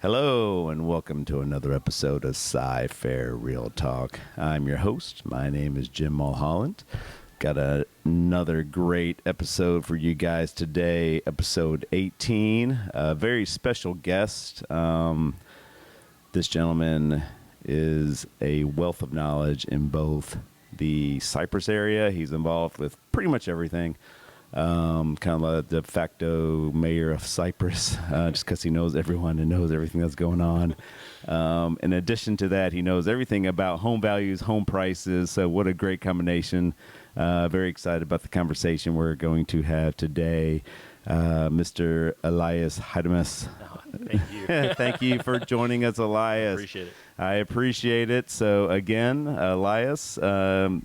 Hello and welcome to another episode of Sci-Fair Real Talk. I'm your host. My name is Jim Mulholland. Got another great episode for you guys today, episode 18. A very special guest. This gentleman is a wealth of knowledge in both the Cypress area. He's involved with pretty much everything. Kind of a de facto mayor of Cypress, just because he knows everyone and knows everything that's going on. In addition to that, he knows everything about home values, home prices. So what a great combination. Very excited about the conversation we're going to have today. Mr. Elias Haidamous. Oh, thank you. Thank you for joining us, Elias. Appreciate it. I appreciate it. So again, Elias,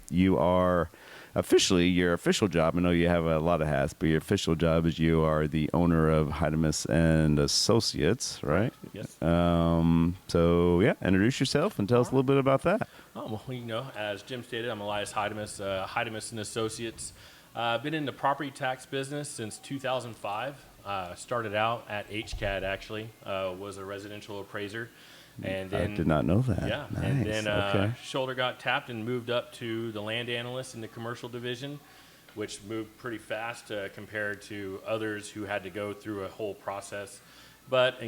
you are... Officially, your official job, I know you have a lot of hats, but your official job is you are the owner of Haidamous and Associates, right? Yes. So, yeah, introduce yourself and tell us a little bit about that. Oh, well, as Jim stated, I'm Elias Haidamous, Haidamous and Associates. I've been in the property tax business since 2005. Started out at HCAD, actually, was a residential appraiser. And then, I did not know that. Yeah, nice. and then okay. shoulder got tapped and moved up to the land analyst in the commercial division, which moved pretty fast compared to others who had to go through a whole process. But,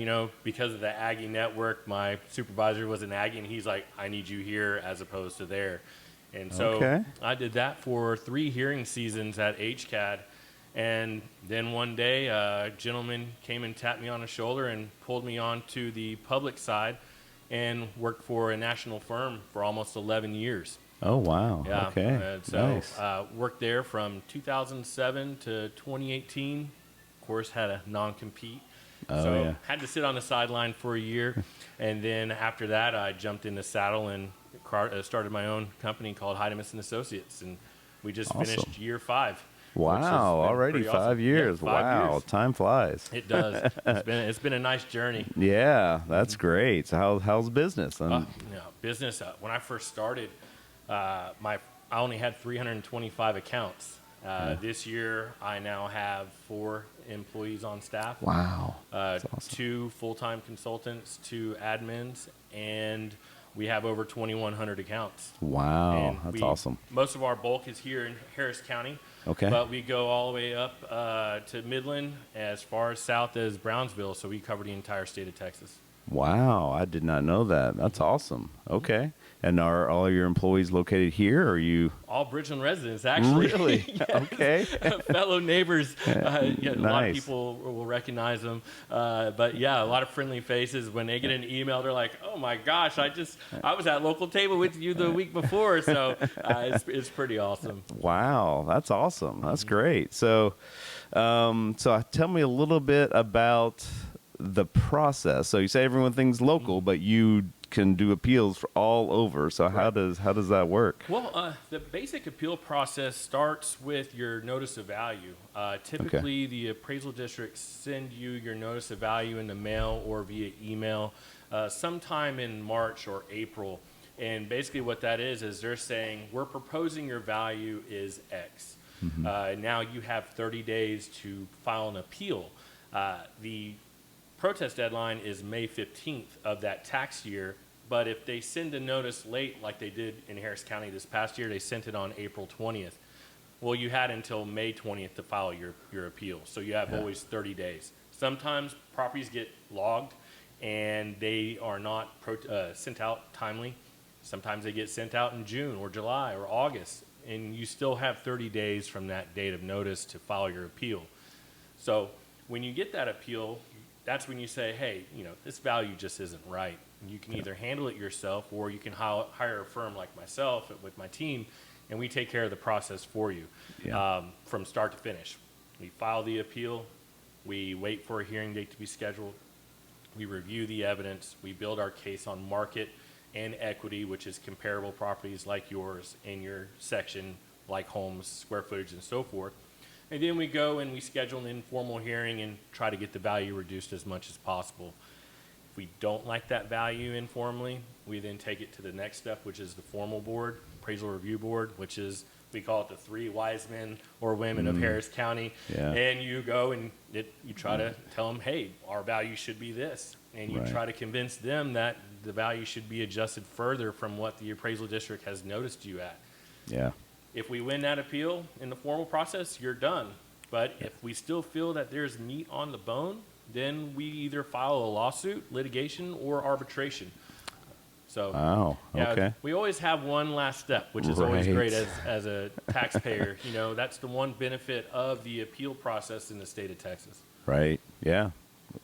because of the Aggie network, my supervisor was an Aggie, and he's like, I need you here as opposed to there. And so I did that for 3 hearing seasons at HCAD. And then one day, a gentleman came and tapped me on the shoulder and pulled me onto the public side and worked for a national firm for almost 11 years. Oh, wow. Yeah. Okay. And so nice. Worked there from 2007 to 2018. Of course, had a non-compete. So had to sit on the sideline for a year. And then after that, I jumped in the saddle and started my own company called Haidamous and Associates. And we just finished year 5. Wow, already 5 years. Yeah, 5 years. Time flies. It does. It's been a nice journey. Yeah, that's great. So how's business? Business, when I first started, I only had 325 accounts. This year, I now have 4 employees on staff. Wow. That's awesome. 2 full-time consultants, 2 admins, and we have over 2,100 accounts. Wow, and that's awesome. Most of our bulk is here in Harris County. Okay. But we go all the way up to Midland, as far as south as Brownsville, so we cover the entire state of Texas. Wow, I did not know that. That's awesome. Okay. And are all your employees located here, or are you... All Bridgeland residents, actually. Really? Yes. Okay. Fellow neighbors. A Nice. lot of people will recognize them. But yeah, a lot of friendly faces. When they get an email, they're like, oh my gosh, I was at local table with you the week before. So it's pretty awesome. Wow, that's awesome. That's great. So tell me a little bit about the process. So you say everyone thinks local, but you can do appeals for all over. So how does that work? Well, the basic appeal process starts with your notice of value. Typically, the appraisal districts send you your notice of value in the mail or via email sometime in March or April. And basically what that is they're saying, we're proposing your value is X. Mm-hmm. Now you have 30 days to file an appeal. The protest deadline is May 15th of that tax year, but if they send a notice late like they did in Harris County this past year, they sent it on April 20th. Well, you had until May 20th to file your appeal, so you have always 30 days. Sometimes properties get logged and they are not sent out timely. Sometimes they get sent out in June or July or August, and you still have 30 days from that date of notice to file your appeal. So when you get that appeal, that's when you say, hey, this value just isn't right. And you can either handle it yourself, or you can hire a firm like myself with my team, and we take care of the process for you from start to finish. We file the appeal. We wait for a hearing date to be scheduled. We review the evidence. We build our case on market and equity, which is comparable properties like yours in your section, like homes, square footage, and so forth. And then we go and we schedule an informal hearing and try to get the value reduced as much as possible. If we don't like that value informally, we then take it to the next step, which is the formal board, appraisal review board, which is we call it the three wise men or women of Harris County. Yeah. And you go and you try to tell them, hey, our value should be this. And you try to convince them that the value should be adjusted further from what the appraisal district has noticed you at. Yeah. If we win that appeal in the formal process, you're done. But if we still feel that there's meat on the bone, then we either file a lawsuit, litigation, or arbitration. So, okay. we always have one last step, which is always great as a taxpayer. You know, that's the one benefit of the appeal process in the state of Texas. Right. Yeah.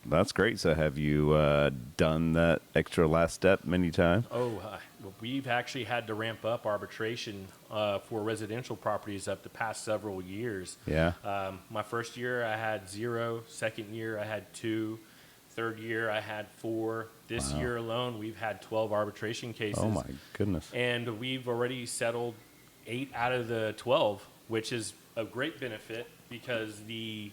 That's great. So have you done that extra last step many times? We've actually had to ramp up arbitration for residential properties up the past several years. Yeah. My first year I had 0. Second year I had 2. Third year I had 4. This year alone we've had 12 arbitration cases. Oh my goodness. And we've already settled 8 out of the 12, which is a great benefit because the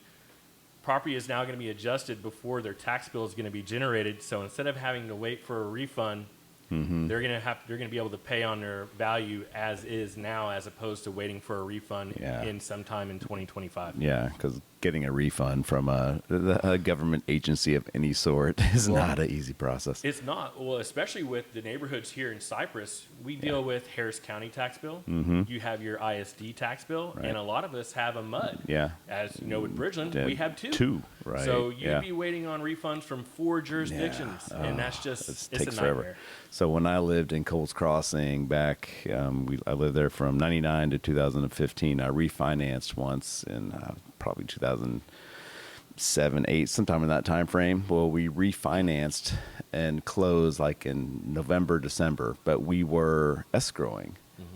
property is now going to be adjusted before their tax bill is going to be generated. So instead of having to wait for a refund, they're going to be able to pay on their value as is now, as opposed to waiting for a refund in sometime in 2025. Yeah, because getting a refund from a government agency of any sort is not an easy process. It's not. Well, especially with the neighborhoods here in Cypress, we deal with Harris County tax bill. You have your ISD tax bill, and a lot of us have a MUD. Yeah. As you know, with Bridgeland, we have 2. 2, right. So you'd be waiting on refunds from 4 jurisdictions, and that's just, it's a nightmare. Forever. So when I lived in Coles Crossing back, I lived there from 99 to 2015. I refinanced once in probably 2007, 8, sometime in that time frame. Well, we refinanced and closed like in November, December, but we were escrowing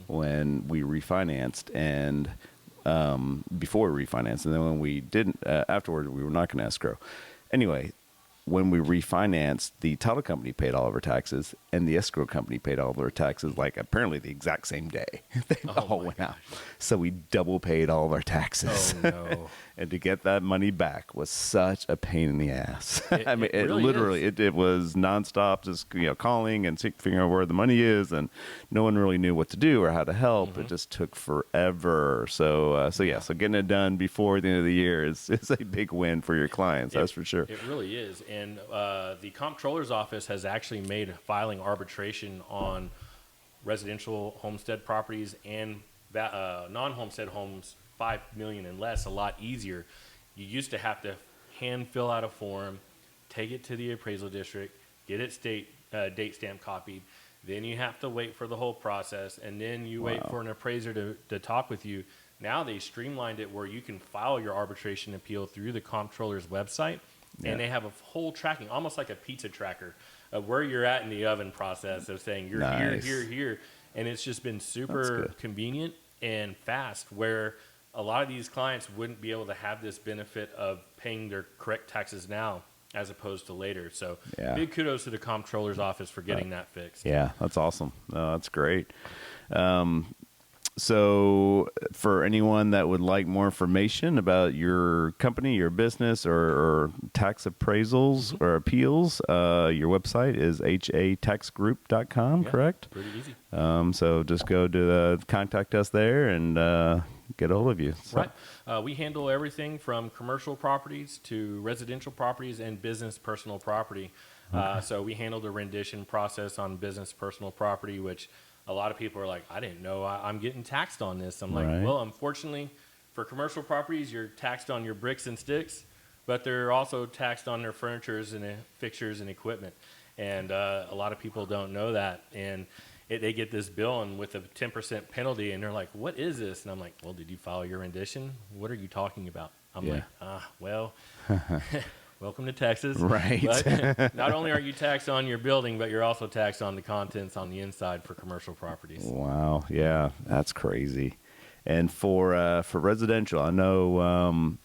when we refinanced and before we refinanced. And then when we didn't, afterwards, we were not going to escrow. Anyway, when we refinanced, the title company paid all of our taxes, and the escrow company paid all of our taxes, like apparently the exact same day. They all went out. So we double paid all of our taxes. Oh, no. And to get that money back was such a pain in the ass. I mean, it really literally, is. it was nonstop, just calling and figuring out where the money is, and no one really knew what to do or how to help. It just took forever. So getting it done before the end of the year is a big win for your clients. That's for sure. It really is. And the comptroller's office has actually made filing arbitration on residential homestead properties and non-homestead homes, 5 million and less, a lot easier. You used to have to hand fill out a form, take it to the appraisal district, get it date stamp copied. Then you have to wait for the whole process, and then you wait for an appraiser to talk with you. Now they streamlined it where you can file your arbitration appeal through the comptroller's website, and they have a whole tracking, almost like a pizza tracker, of where you're at in the oven process of saying you're here. And it's just been super convenient and fast, where a lot of these clients wouldn't be able to have this benefit of paying their correct taxes now as opposed to later. So big kudos to the comptroller's office for getting that fixed. Yeah, that's awesome. That's great. So for anyone that would like more information about your company, your business, or tax appraisals or appeals, your website is hataxgroup.com, correct? Pretty easy. So just go to contact us there and get a hold of you. So. Right. We handle everything from commercial properties to residential properties and business personal property. So we handle the rendition process on business personal property, which a lot of people are like, I didn't know I'm getting taxed on this. I'm like, well, unfortunately, for commercial properties, you're taxed on your bricks and sticks, but they're also taxed on their furnitures and fixtures and equipment. And a lot of people don't know that. And they get this bill and with a 10% penalty, and they're like, what is this? And I'm like, well, did you file your rendition? What are you talking about? I'm like, well... Welcome to Texas. Right. But not only are you taxed on your building, but you're also taxed on the contents on the inside for commercial properties. Wow. Yeah, that's crazy. And for residential, I know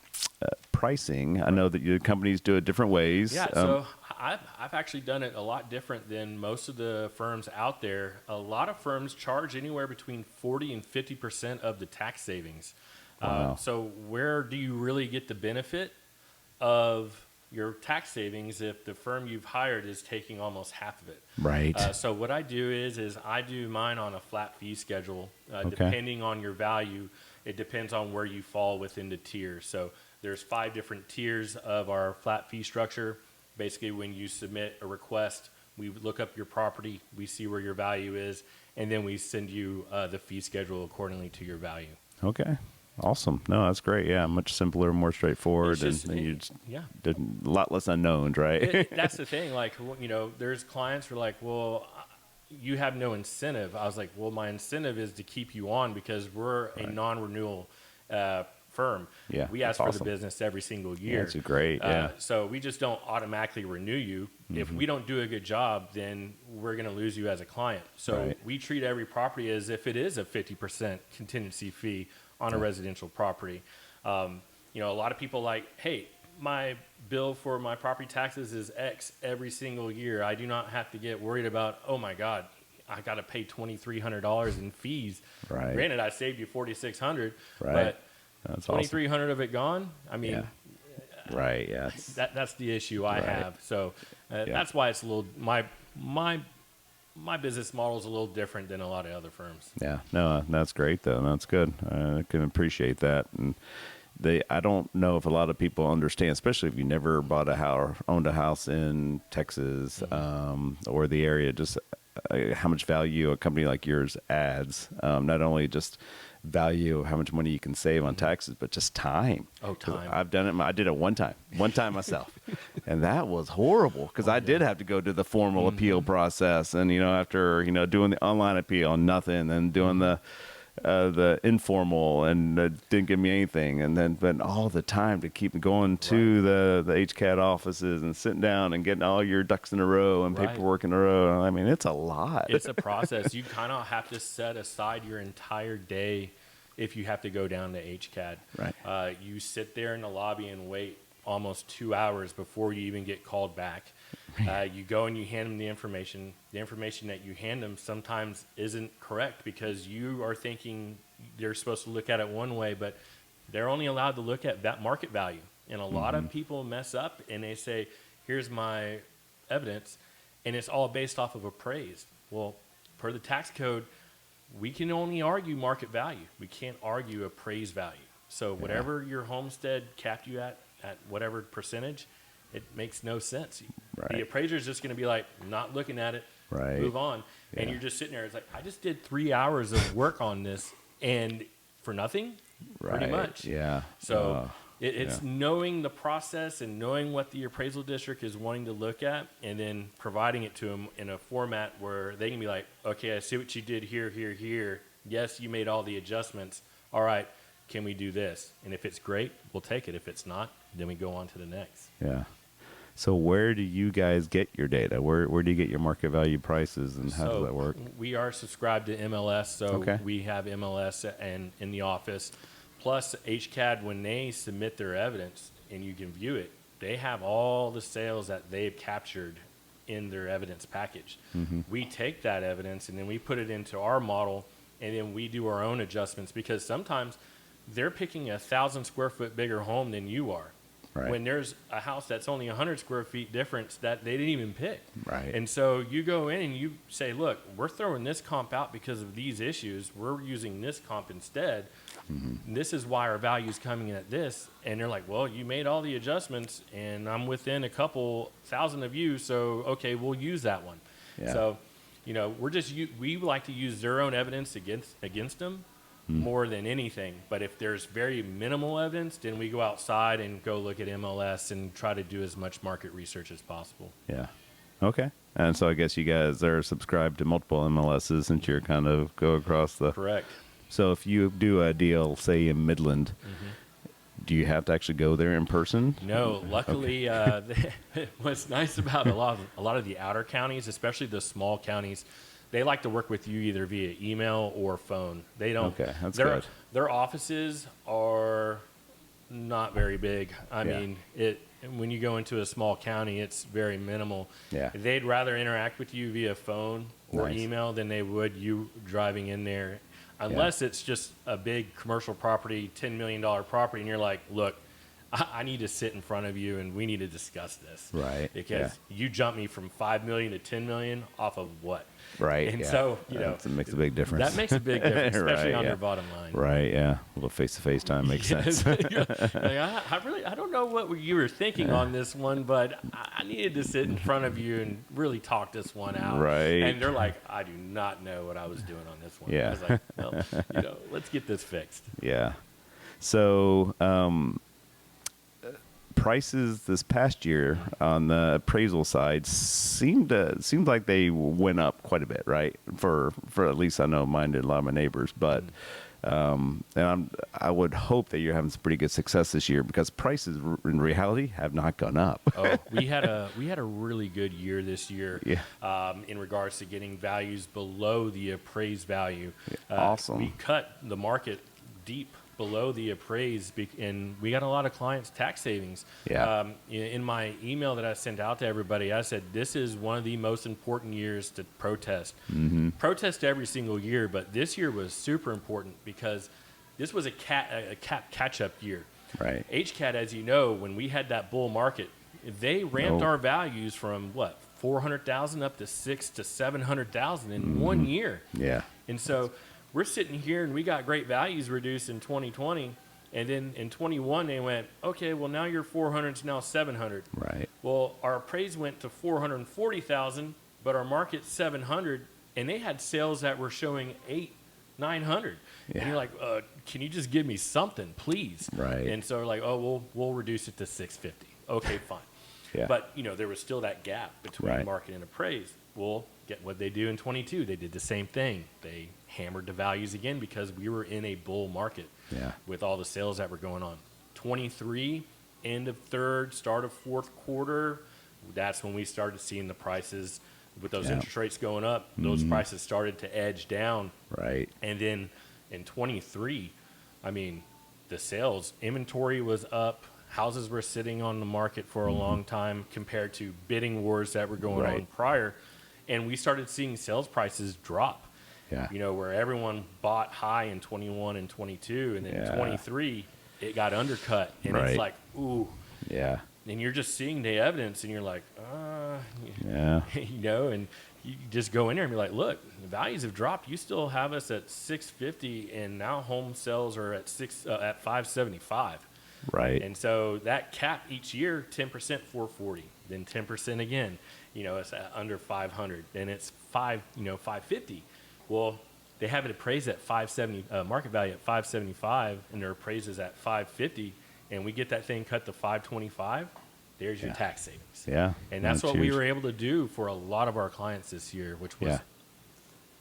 pricing. I know that your companies do it different ways. Yeah. So I've actually done it a lot different than most of the firms out there. A lot of firms charge anywhere between 40 and 50% of the tax savings. Wow. So where do you really get the benefit of your tax savings if the firm you've hired is taking almost half of it. Right. So what I do is I do mine on a flat fee schedule. Depending on your value, it depends on where you fall within the tier. So there's 5 different tiers of our flat fee structure. Basically, when you submit a request, we look up your property, we see where your value is, and then we send you the fee schedule accordingly to your value. Okay. Awesome. No, that's great. Yeah, much simpler, more straightforward, and you just did a lot less unknowns, right? That's the thing. Like, you know, there's clients who are like, well, you have no incentive. I was like, well, my incentive is to keep you on because we're a non-renewal firm. Yeah, we ask for the business every single year. That's great. Yeah. So we just don't automatically renew you. If we don't do a good job, then we're going to lose you as a client. So we treat every property as if it is a 50% contingency fee on a residential property. You know, a lot of people like, hey, my bill for my property taxes is X every single year. I do not have to get worried about, oh my God, I got to pay $2,300 in fees. Right. Granted, I saved you $4,600, Right. but $2,300 of it gone. I mean, right. Yeah. That's the issue I have. So that's why it's a little my business model is a little different than a lot of other firms. Yeah, no, that's great though. That's good. I can appreciate that. And I don't know if a lot of people understand, especially if you never bought a house, owned a house in Texas, or the area, just how much value a company like yours adds. Not only just value of how much money you can save on taxes, but just time. Oh, time. I've done it. I did it one time myself. And that was horrible because I did have to go to the formal appeal process. And, you know, after, you know, doing the online appeal, nothing, and doing the informal, and didn't give me anything. And then all the time to keep going to the HCAT offices and sitting down and getting all your ducks in a row and paperwork in a row. I mean, it's a lot. It's a process. You kind of have to set aside your entire day if you have to go down to HCAT. Right. You sit there in the lobby and wait almost 2 hours before you even get called back. You go and you hand them the information. The information that you hand them sometimes isn't correct because you are thinking they're supposed to look at it one way, but they're only allowed to look at that market value. And a lot of people mess up and they say, here's my evidence, and it's all based off of appraised. Well, per the tax code, we can only argue market value. We can't argue appraised value. So whatever your homestead capped you at whatever percentage, it makes no sense. Right. The appraiser is just going to be like, not looking at it, move on. And you're just sitting there. It's like, I just did 3 hours of work on this and for nothing, pretty much. Yeah. So it's knowing the process and knowing what the appraisal district is wanting to look at and then providing it to them in a format where they can be like, okay, I see what you did here, here, here. Yes, you made all the adjustments. All right, can we do this? And if it's great, we'll take it. If it's not, then we go on to the next. Yeah. So where do you guys get your data? Where do you get your market value prices, and how does that work? We are subscribed to MLS, so we have MLS and in the office. Plus HCAD, when they submit their evidence and you can view it, they have all the sales that they've captured in their evidence package. We take that evidence and then we put it into our model, and then we do our own adjustments because sometimes they're picking 1,000 square foot bigger home than you are. Right. When there's a house that's only 100 square feet difference that they didn't even pick. Right. And so you go in and you say, look, we're throwing this comp out because of these issues. We're using this comp instead. This is why our value is coming in at this. And they're like, well, you made all the adjustments and I'm within a couple thousand of you. So, okay, we'll use that one. Yeah. So, you know, we like to use their own evidence against them more than anything. But if there's very minimal evidence, then we go outside and go look at MLS and try to do as much market research as possible. Yeah. Okay. And so I guess you guys are subscribed to multiple MLSs since you're kind of go across the... Correct. So if you do a deal, say in Midland, do you have to actually go there in person? No. Luckily, what's nice about a lot of the outer counties, especially the small counties, they like to work with you either via email or phone. They don't. Okay, that's good. Their offices are not very big. I mean, when you go into a small county, it's very minimal. Yeah. They'd rather interact with you via phone or email than they would you driving in there. Unless it's just a big commercial property, $10 million property, and you're like, look, I need to sit in front of you and we need to discuss this. Right. Because you jumped me from 5 million to 10 million off of what? Right. And so, it makes a big difference. That makes a big difference, especially Right, on yeah. your bottom line. Right. Yeah. A little face-to-face time makes sense. I don't know what you were thinking on this one, but I needed to sit in front of you and really talk this one out. Right. And they're like, I do not know what I was doing on this one. Yeah. I was like, well, let's get this fixed. Yeah. So, prices this past year on the appraisal side seemed like they went up quite a bit, right? For at least I know mine did, a lot of my neighbors, but and I would hope that you're having some pretty good success this year because prices in reality have not gone up. Oh, we had a really good year this year. Yeah. In regards to getting values below the appraised value. Awesome. We cut the market deep below the appraised, and we got a lot of clients tax savings. Yeah. In my email that I sent out to everybody, I said this is one of the most important years to protest. Mm-hmm. Protest every single year, but this year was super important because this was a catch-up year. Right. HCAT, as you know, when we had that bull market, they ramped our values from 400,000 up to 600,000 to 700,000 in 1 year. Yeah. And so we're sitting here and we got great values reduced in 2020. And then in 21, they went, okay, well, now your 400 is now 700. Right. Well, our appraised went to 440,000, but our market's 700. And they had sales that were showing 900. Yeah. And you're like, can you just give me something, please? Right. And so we're like, oh, we'll reduce it to 650. Okay, fine. Yeah. But, there was still that gap between Right. market and appraised. Well, get what they do in 22. They did the same thing. They hammered the values again because we were in a bull market Yeah. with all the sales that were going on. 23, end of third, start of fourth quarter, that's when we started seeing the prices with those interest rates going up. Those prices started to edge down. Right. And then in 23, the sales inventory was up. Houses were sitting on the market for a long time compared to bidding wars that were going on prior. And we started seeing sales prices drop. Yeah. Where everyone bought high in 21 and 22, and then 23, it got undercut. And it's like, ooh. Yeah. And you're just seeing the evidence, and you're like, Yeah. and you just go in there and be like, look, the values have dropped. You still have us at 650, and now home sales are at 575. Right. And so that cap each year, 10% 440, then 10% again. It's at under 500, then it's 550. Well, they have it appraised at 570, market value at 575, and their appraised is at 550, and we get that thing cut to 525. There's your tax savings. Yeah. And that's what we were able to do for a lot of our clients this year, which was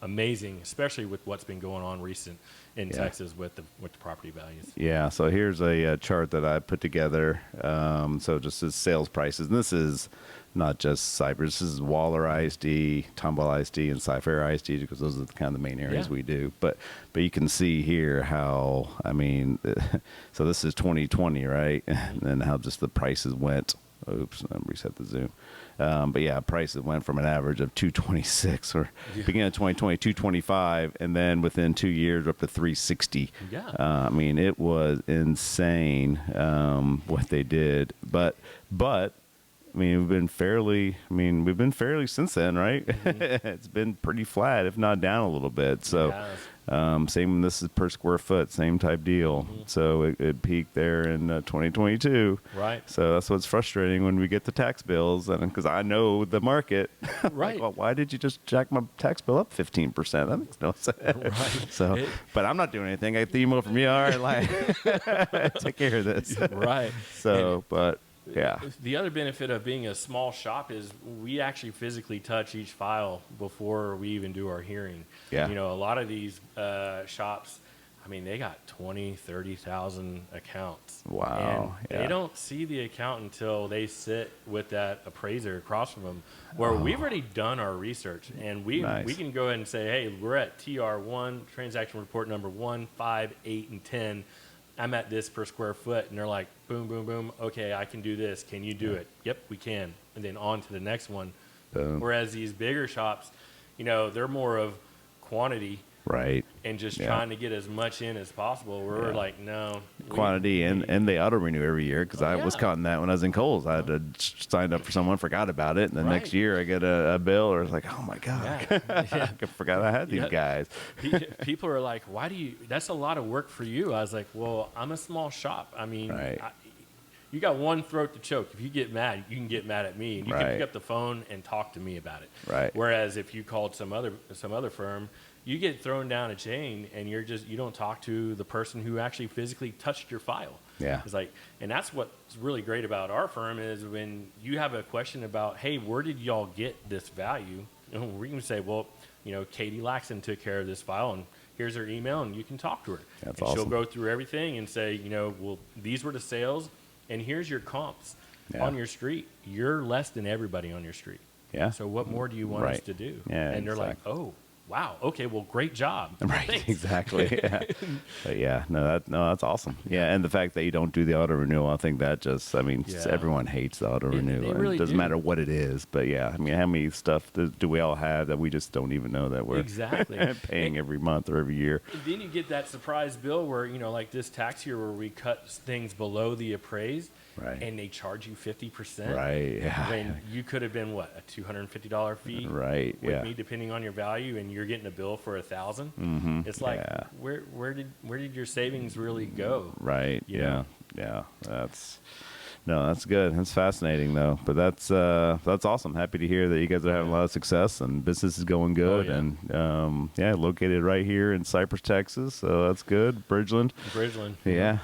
amazing, especially with what's been going on recent in Texas with the property values. Yeah. So here's a chart that I put together. So just as sales prices, and this is not just Cypress. This is Waller ISD, Tomball ISD, and Cypher ISD because those are kind of the main areas we do. But you can see here how so this is 2020, right? And then how just the prices went. Oops, I reset the zoom. But yeah, prices went from an average of 226 or beginning of 2020, 225, and then within 2 years up to 360. Yeah. It was insane what they did. But we've been fairly since then, right? Mm-hmm. It's been pretty flat, if not down a little bit. So, same, this is per square foot, same type deal. Mm-hmm. So it peaked there in 2022. Right. So that's what's frustrating when we get the tax bills, and because I know the market. Right. Like, well, why did you just jack my tax bill up 15%? That makes no sense. Right. So, but I'm not doing anything. I get the email from you. All right, like, take care of this. Right. So, but. Yeah. The other benefit of being a small shop is we actually physically touch each file before we even do our hearing. Yeah. A lot of these shops, they got 20, 30,000 accounts. Wow. And they don't see the account until they sit with that appraiser across from them, where we've already done our research, and we can go ahead and say, hey, we're at TR1, transaction report number 1, 5, 8, and 10. I'm at this per square foot, and they're like, boom, boom, boom. Okay, I can do this. Can you do it? Yep, we can. And then on to the next one. Boom. Whereas these bigger shops, they're more of quantity. Right. and just Yeah. trying to get as much in as possible. We're like, no. Quantity, and they auto renew every year, because I was caught in that when I was in Kohl's. I had to sign up for someone, forgot about it, and the next year I get a bill, or it's like, oh my god, I forgot I had these guys. People are like, why do you? That's a lot of work for you. I was like, well, I'm a small shop. I mean, you got one throat to choke. If you get mad, you can get mad at me, and you can pick up the phone and talk to me about it. Right. Whereas if you called some other firm, you get thrown down a chain, and you don't talk to the person who actually physically touched your file. Yeah. It's like, and that's what's really great about our firm is when you have a question about, hey, where did y'all get this value? We can say, well, Katie Laxton took care of this file, and here's her email, and you can talk to her. That's and awesome. She'll go through everything and say, well, these were the sales, and here's your comps on your street. You're less than everybody on your street. Yeah. So what more do you want us to do? Yeah, and they're like, oh, wow. Okay. Well, great job. Right. Thanks. Exactly. Yeah. But that's awesome. Yeah. And the fact that you don't do the auto renewal, I think that just, everyone hates the auto renewal. They really it doesn't do. matter what it is, but how many stuff do we all have that we just don't even know that we're paying every month or every year? And then you get that surprise bill where, like this tax year where we cut things below the appraised. Right. And they charge you 50%. Right. Yeah. When you could have been a $250 fee. Right. With me, depending on your value, and you're getting a bill for $1,000. Mm-hmm. It's like, where did your savings really go? Right. Yeah. That's good. That's fascinating, though. But that's awesome. Happy to hear that you guys are having a lot of success and business is going good. And located right here in Cypress, Texas. So that's good. Bridgeland. Yeah,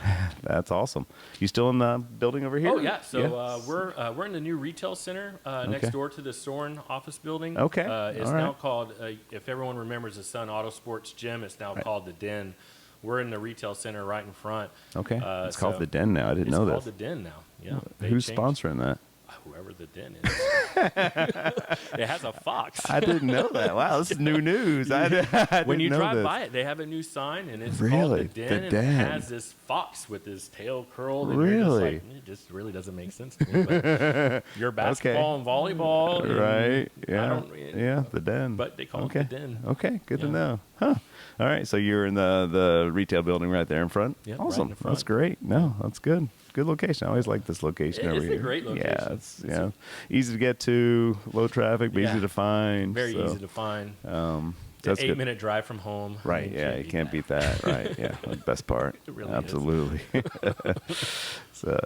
that's awesome. You still in the building over here? Oh yeah. So we're in the new retail center next door to the Soren office building. Okay. It's now called, if everyone remembers the Sun Auto Sports Gym, it's now called the Den. We're in the retail center right in front. Okay. It's called the Den now. I didn't know that. It's called the Den now. Yeah. Who's sponsoring that? Whoever the Den is. It has a fox. I didn't know that. Wow, this is new news. I when you didn't know drive this. by it, they have a new sign, and it's Really? called the Den. The And Den. it has this fox with his tail curled. And Really? You're just like, it just really doesn't make sense to me. But your basketball and volleyball. And Right. Yeah. The Den. But they call it the Den. Okay. Good to know. Huh. All right. So you're in the retail building right there in front? Yep, awesome. right in the front. That's great. No, that's good. Good location. I always like this location over here. It's a great location. Yeah, it's easy to get to, low traffic, but easy to find. Very easy to find. That's an good. 8-minute drive from home. Right. You can't beat that. Right. Yeah. The best part. It really Absolutely. So,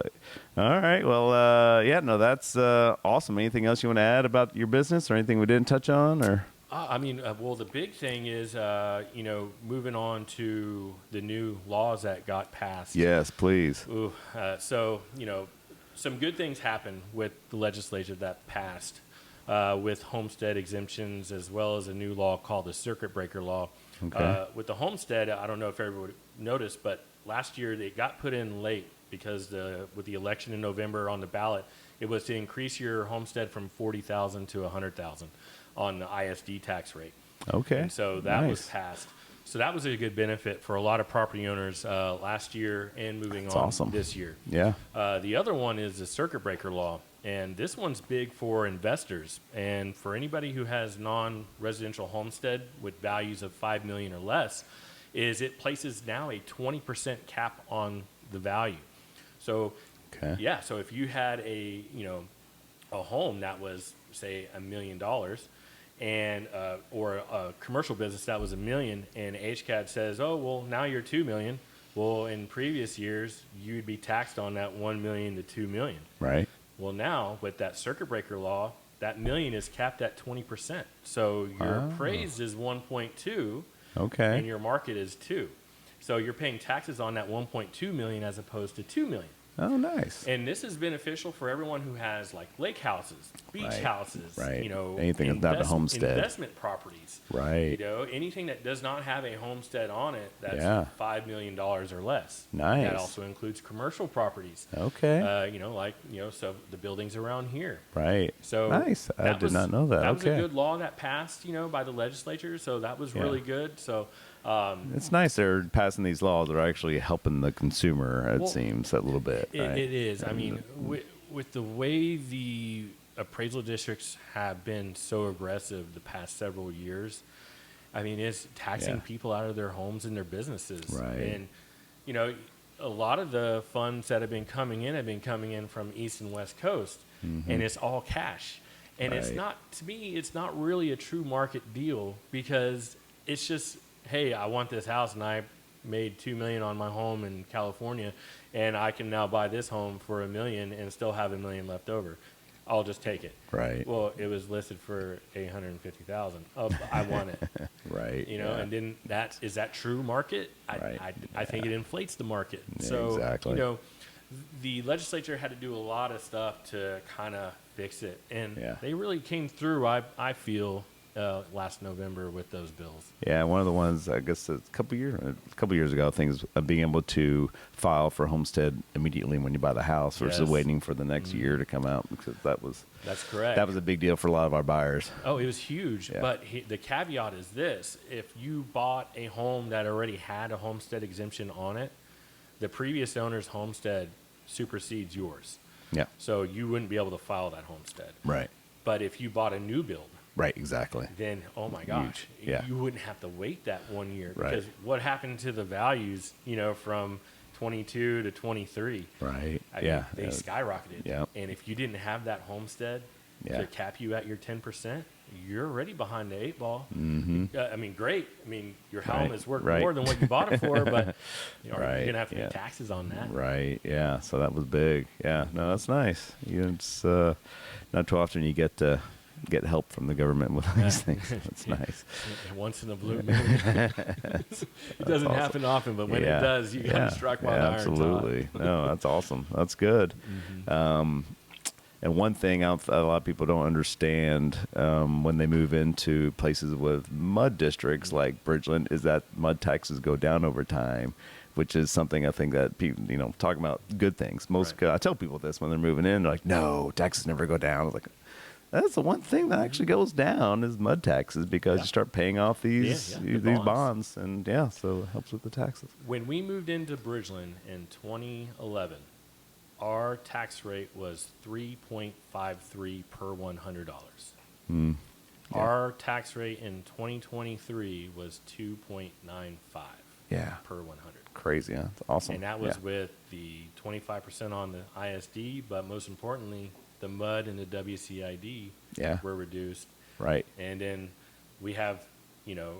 all right. Well, that's awesome. Anything else you want to add about your business, or anything we didn't touch on, or? The big thing is, moving on to the new laws that got passed. Yes, please. Some good things happened with the legislature that passed with homestead exemptions, as well as a new law called the circuit breaker law. Okay. With the homestead, I don't know if everybody noticed, but last year it got put in late because with the election in November on the ballot, it was to increase your homestead from $40,000 to $100,000 on the ISD tax rate. Okay. And so that was passed. So that was a good benefit for a lot of property owners last year and moving on this year. Yeah. The other one is the circuit breaker law. And this one's big for investors. And for anybody who has non-residential homestead with values of $5 million or less, is it places now a 20% cap on the value. So, so if you had a home that was, say, $1 million, and or a commercial business that was $1 million, and HCAD says, oh, well, now you're $2 million. Well, in previous years, you'd be taxed on that $1 million to $2 million. Right. Well, now with that circuit breaker law, that $1 million is capped at 20%. So your appraised is 1.2, okay, and your market is 2. So you're paying taxes on that 1.2 million as opposed to 2 million. Oh, nice. And this is beneficial for everyone who has like lake houses, beach houses, anything that's not a homestead, investment properties, right? Anything that does not have a homestead on it that's $5 million or less. Nice. That also includes commercial properties. Okay. So the buildings around here. Right. So nice. I did not know that. That was a good law that passed, by the legislature. So that was really good. So. It's nice they're passing these laws that are actually helping the consumer, it seems, a little bit. Right? It is. I mean, with the way the appraisal districts have been so aggressive the past several years, I mean, it's taxing people out of their homes and their businesses. Right. And, you know, a lot of the funds that have been coming in from East and West Coast, and it's all cash. And it's not, to me, it's not really a true market deal, because it's just, hey, I want this house and I made $2 million on my home in California, and I can now buy this home for $1 million and still have $1 million left over. I'll just take it. Right. Well, it was listed for $850,000. Oh, I want it. Right. You know, and then is that true market? I think it inflates the market. Yeah, so, exactly. you know, the legislature had to do a lot of stuff to kind of fix it. And they really came through, I feel, last November with those bills. Yeah, one of the ones, I guess a couple years ago, things being able to file for homestead immediately when you buy the house versus waiting for the next year to come out, because that's correct. That was a big deal for a lot of our buyers. Oh, it was huge. Yeah. But the caveat is this: if you bought a home that already had a homestead exemption on it, the previous owner's homestead supersedes yours. Yeah. So you wouldn't be able to file that homestead. Right. But if you bought a new build, right, exactly, then, oh my gosh, you wouldn't have to wait that 1 year. Right. Because what happened to the values, you know, from 22 to 23? Right. I mean, they skyrocketed. Yeah. And if you didn't have that homestead to cap you at your 10%, you're already behind the 8 ball. I mean, great. I mean, your home is worth more than what you bought it for, but you know, you're going to have to pay taxes on that. Right. Yeah. So that was big. Yeah. No, that's nice. It's not too often you get help from the government with these things. That's nice. Once in a blue moon. It doesn't happen often, but when it does, you got struck by the iron. Absolutely. No, that's awesome. That's good. And one thing a lot of people don't understand when they move into places with mud districts like Bridgeland is that mud taxes go down over time, which is something I think that people, you know, talking about good things. I tell people this when they're moving in, they're like, no, taxes never go down. I was like, that's the one thing that actually goes down is mud taxes, because you start paying off these bonds, and so it helps with the taxes. When we moved into Bridgeland in 2011, our tax rate was 3.53 per $100. Our tax rate in 2023 was 2.95 per 100. Crazy, huh? That's awesome. And that was with the 25% on the ISD, but most importantly, the MUD and the WCID were reduced. Right. And then we have, you know,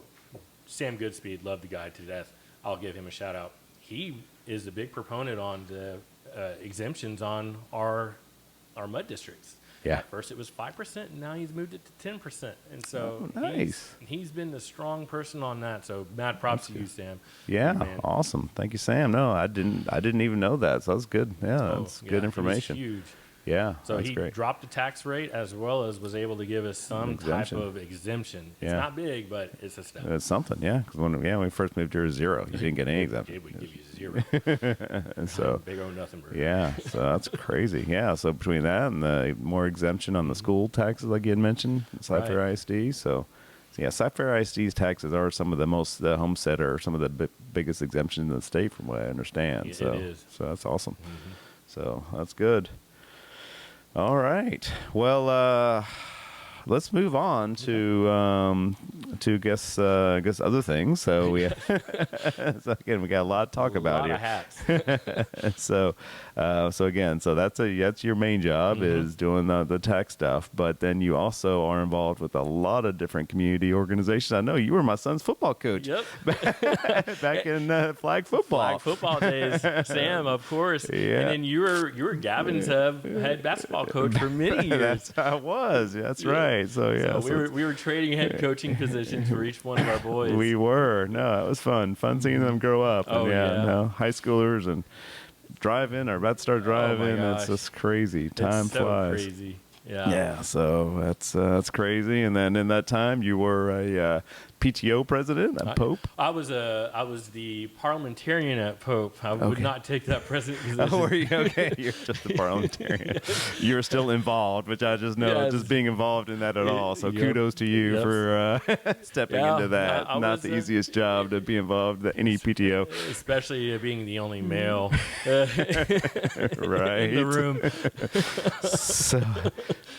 Sam Goodspeed, love the guy to death. I'll give him a shout out. He is a big proponent on the exemptions on our MUD districts. Yeah. At first it was 5%, and now he's moved it to 10%. And so he's been the strong person on that. So mad props to you, Sam. Yeah, awesome. Thank you, Sam. No, I didn't even know that. So that's good. Yeah, that's good information. He was huge. Yeah, so he dropped the tax rate as well as was able to give us some type of exemption. It's not big, but it's a step. It's something, yeah. Because when we first moved here, it was zero. You didn't get any exemption. It would give you zero. And so big old nothing. Bro. Yeah, so that's crazy. Yeah, so between that and the more exemption on the school taxes, like you had mentioned, Cypress ISD. So yeah, Cypress ISD's taxes are some of the most homestead are some of the biggest exemptions in the state, from what I understand. It is. So that's awesome. So that's good. All right. Well, let's move on to guess other things. So we so again, we got a lot to talk about here. A lot of hats. So that's your main job is doing the tech stuff, but then you also are involved with a lot of different community organizations. I know you were my son's football coach. Yep. back in flag football. Flag football days, Sam, of course. Yeah. And then you were Gavin's head basketball coach for many years. That's how it was. That's right. So we were trading head coaching positions for each one of our boys. We were. No, it was fun seeing them grow up. Oh, and, no, high schoolers and driving or about to start driving. It's just crazy. Time flies. Crazy. Yeah. Yeah. So that's crazy. And then in that time, you were a PTO president at Pope. I was the parliamentarian at Pope. I would not take that president position. Oh, were you? Okay, you're just a parliamentarian. You're still involved, which I just know just being involved in that at all. So kudos to you for stepping into that. Not the easiest job to be involved in any PTO, especially being the only male right in the room.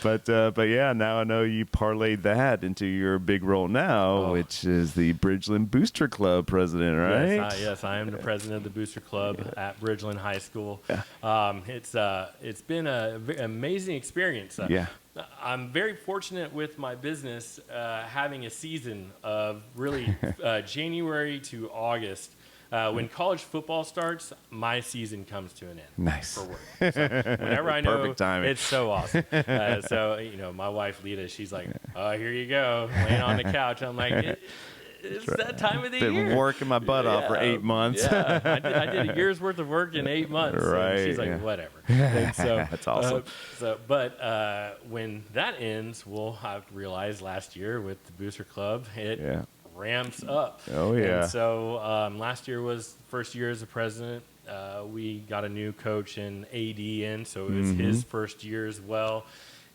But yeah, now I know you parlayed that into your big role now with which is the Bridgeland Booster Club president, right? Yes, I am the president of the Booster Club at Bridgeland High School. Yeah. It's been an amazing experience. Yeah. I'm very fortunate with my business having a season of really January to August. When college football starts, my season comes to an end. Nice. For work. So whenever I know, Perfect timing. it's so awesome. So, my wife, Lita, she's like, oh, here you go, laying on the couch. I'm like, it's that time of the year. Been working my butt off for 8 months. Yeah, I did a year's worth of work in 8 months. Right. And she's like, whatever. And so, That's awesome. But when that ends, we'll have realized last year with the Booster Club, it ramps up. Oh, yeah. And so last year was the first year as a president. We got a new coach and AD in, so it was his first year as well.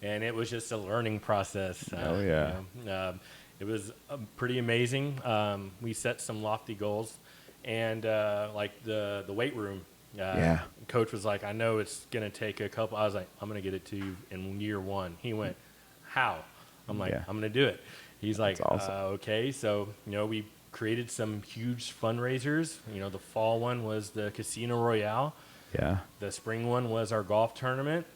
And it was just a learning process. It was pretty amazing. We set some lofty goals. And like the weight room, coach was like, I know it's going to take a couple. I was like, I'm going to get it to you in year one. He went, how? I'm like, I'm going to do it. He's like, awesome. Okay. So, we created some huge fundraisers. The fall one was the Casino Royale. Yeah. The spring one was our golf tournament.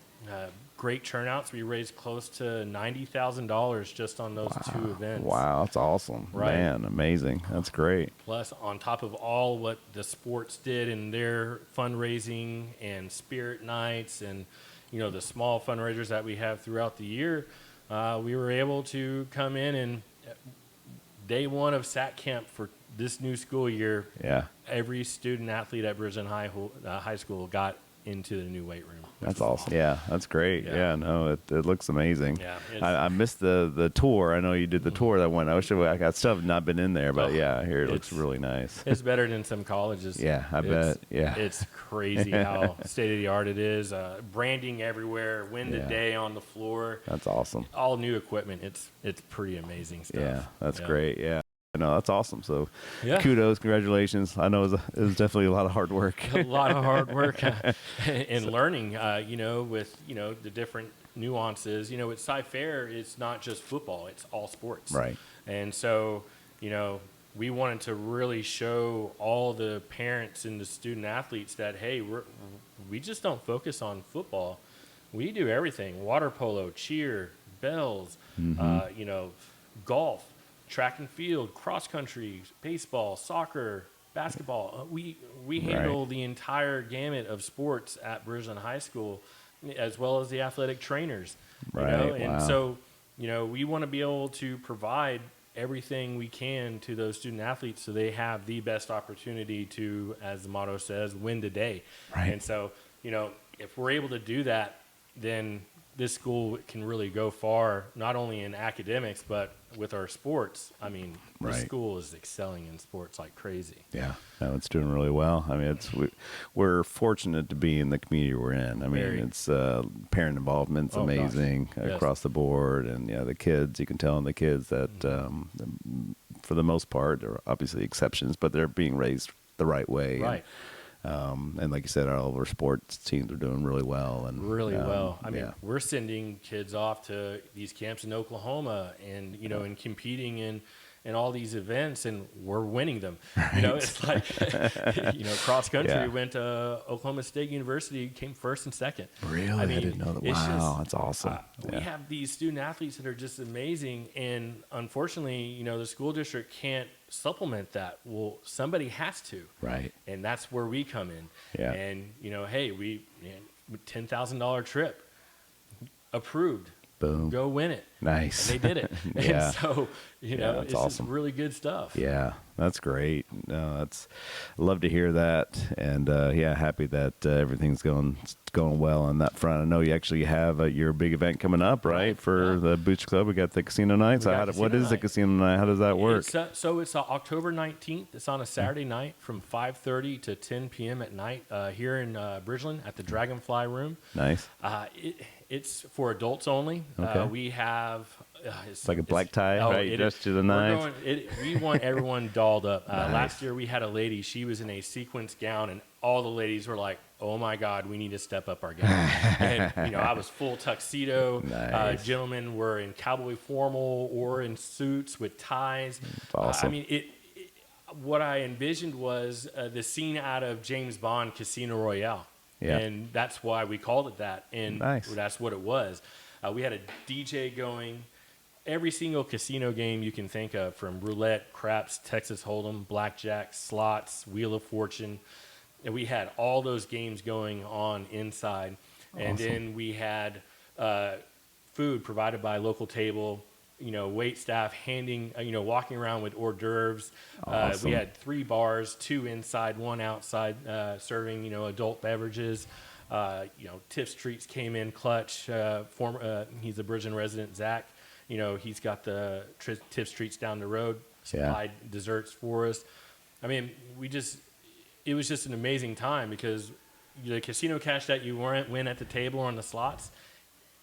Great turnouts. We raised close to $90,000 just on those two events. Wow, that's awesome. Right. Man, amazing. That's great. Plus, on top of all what the sports did in their fundraising and spirit nights and, the small fundraisers that we have throughout the year, we were able to come in and day one of SAC camp for this new school year, every student athlete at Bridgeland High School got into the new weight room. That's awesome. Yeah, that's great. Yeah, no, it looks amazing. Yeah, I missed the tour. I know you did the tour that one. I wish I got stuff not been in there, but here it looks really nice. It's better than some colleges. Yeah, I bet. Yeah, it's crazy how state of the art it is. Branding everywhere, win the day on the floor. That's awesome. All new equipment. It's pretty amazing stuff. Yeah, that's great. Yeah. No, that's awesome. So kudos, congratulations. I know it was definitely a lot of hard work. A lot of hard work and learning, with, the different nuances. At Cy-Fair, it's not just football, it's all sports. Right. And so, we wanted to really show all the parents and the student athletes that, hey, we just don't focus on football. We do everything: water polo, cheer, bells, golf, track and field, cross country, baseball, soccer, basketball. We handle the entire gamut of sports at Bridgeland High School, as well as the athletic trainers. And so, we want to be able to provide everything we can to those student athletes so they have the best opportunity to, as the motto says, win the day. Right. And so, if we're able to do that, then this school can really go far, not only in academics, but with our sports. I mean, this school is excelling in sports like crazy. Yeah, no, it's doing really well. I mean, we're fortunate to be in the community we're in. I mean, it's parent involvement's amazing across the board, and the kids. You can tell in the kids that for the most part, there are obviously exceptions, but they're being raised the right way. Right. And like you said, all of our sports teams are doing really well. And well. I mean, we're sending kids off to these camps in Oklahoma and, and competing in all these events, and we're winning them. Right. It's like, cross country went to Oklahoma State University, came first and second. Really? I didn't know that. Wow, that's awesome. We have these student athletes that are just amazing. And unfortunately, the school district can't supplement that. Well, somebody has to. Right. And that's where we come in. Yeah. And, hey, $10,000 trip approved. Boom. Go win it. Nice. And they did it. Yeah. And so, that's it's awesome. just really good stuff. Yeah, that's great. No, I love to hear that. And happy that everything's going well on that front. I know you actually have your big event coming up, right? For the Booster Club. We got the casino night. So what is the casino night? How does that work? It's October 19th. It's on a Saturday night from 5:30 to 10 p.m. at night here in Bridgeland at the Dragonfly Room. Nice. It's for adults only. Okay. We have It's like a black tie, right? Dressed to the nines. We want everyone dolled up. Nice. Last year we had a lady. She was in a sequence gown, and all the ladies were like, "Oh my God, we need to step up our game." And I was full tuxedo. Nice. Gentlemen were in cowboy formal or in suits with ties. That's awesome. What I envisioned was the scene out of James Bond Casino Royale. Yeah. And that's why we called it that. And nice. That's what it was. We had a DJ going. Every single casino game you can think of, from roulette, craps, Texas Hold'em, blackjack, slots, Wheel of Fortune. And we had all those games going on inside. Awesome. And then we had food provided by local table, wait staff handing, walking around with hors d'oeuvres. Awesome. We had 3 bars, 2 inside, 1 outside, serving, adult beverages. Tips Treats came in clutch. He's a Bridgeland resident, Zach. He's got the Tips Treats down the road, supplied desserts for us. I mean, it was just an amazing time, because the casino cash that you win at the table or on the slots,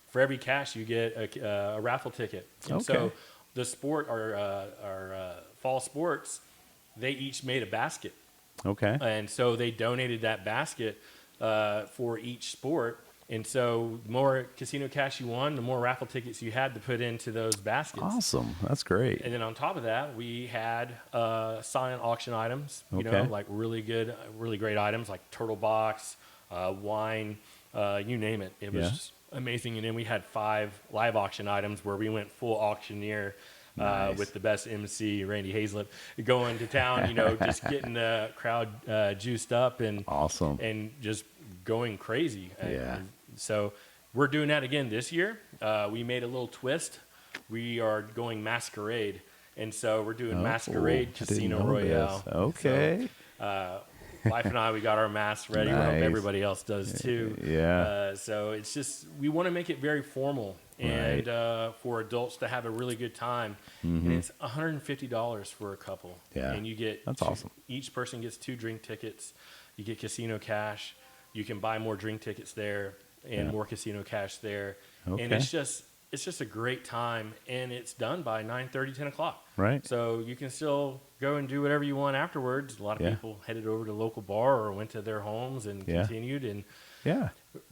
for every cash you get a raffle ticket. And so the sport, our fall sports, they each made a basket. Okay. And so they donated that basket for each sport. And so the more casino cash you won, the more raffle tickets you had to put into those baskets. Awesome. That's great. And then on top of that, we had silent auction items, like really good, really great items like turtle box, wine, you name it. It was just amazing. And then we had 5 live auction items where we went full auctioneer. Nice. With the best MC, Randy Hazlip, going to town, just getting the crowd juiced up and awesome, and just going crazy. Yeah. So we're doing that again this year. We made a little twist. We are going Masquerade, and so we're doing Masquerade Casino Royale. This. Okay. So, wife and I, we got our masks ready. Nice. We hope everybody else does too. Yeah. So it's just, we want to make it very formal and for adults to have a really good time. Mm-hmm. And it's $150 for a couple. Yeah. And you get that's awesome. Each person gets 2 drink tickets. You get casino cash. You can buy more drink tickets there and more casino cash there. Okay. And it's just a great time, and it's done by 9:30, 10 o'clock. Right. So you can still go and do whatever you want afterwards. A lot of people headed over to the local bar or went to their homes and continued. And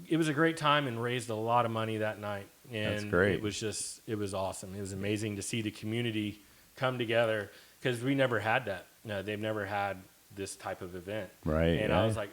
it was a great time and raised a lot of money that night. And that's great. It was awesome. It was amazing to see the community come together, because we never had that. They've never had this type of event. Right. And I was like,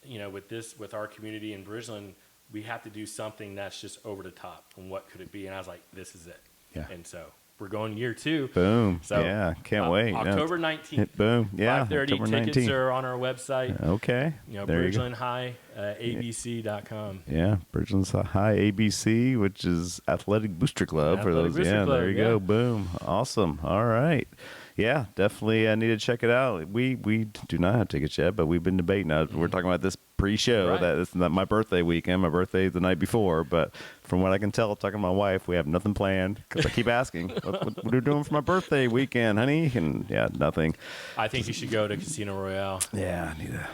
with our community in Bridgeland, we have to do something that's just over the top. And what could it be? And I was like, this is it. Yeah. And so we're going year 2. Boom. So can't wait. October 19th. Boom. Yeah. 5:30. Tickets are on our website. Okay. Bridgeland High, abc.com. Yeah. Bridgeland High ABC, which is Athletic Booster Club for those. Booster Club, there you go. Boom. Awesome. All right. Yeah, definitely. I need to check it out. We do not have tickets yet, but we've been debating. We're talking about this pre-show. Right. That it's not my birthday weekend. My birthday is the night before. But from what I can tell, talking to my wife, we have nothing planned, because I keep asking, what are you doing for my birthday weekend, honey? And nothing. I think you should go to Casino Royale. Yeah, I need to.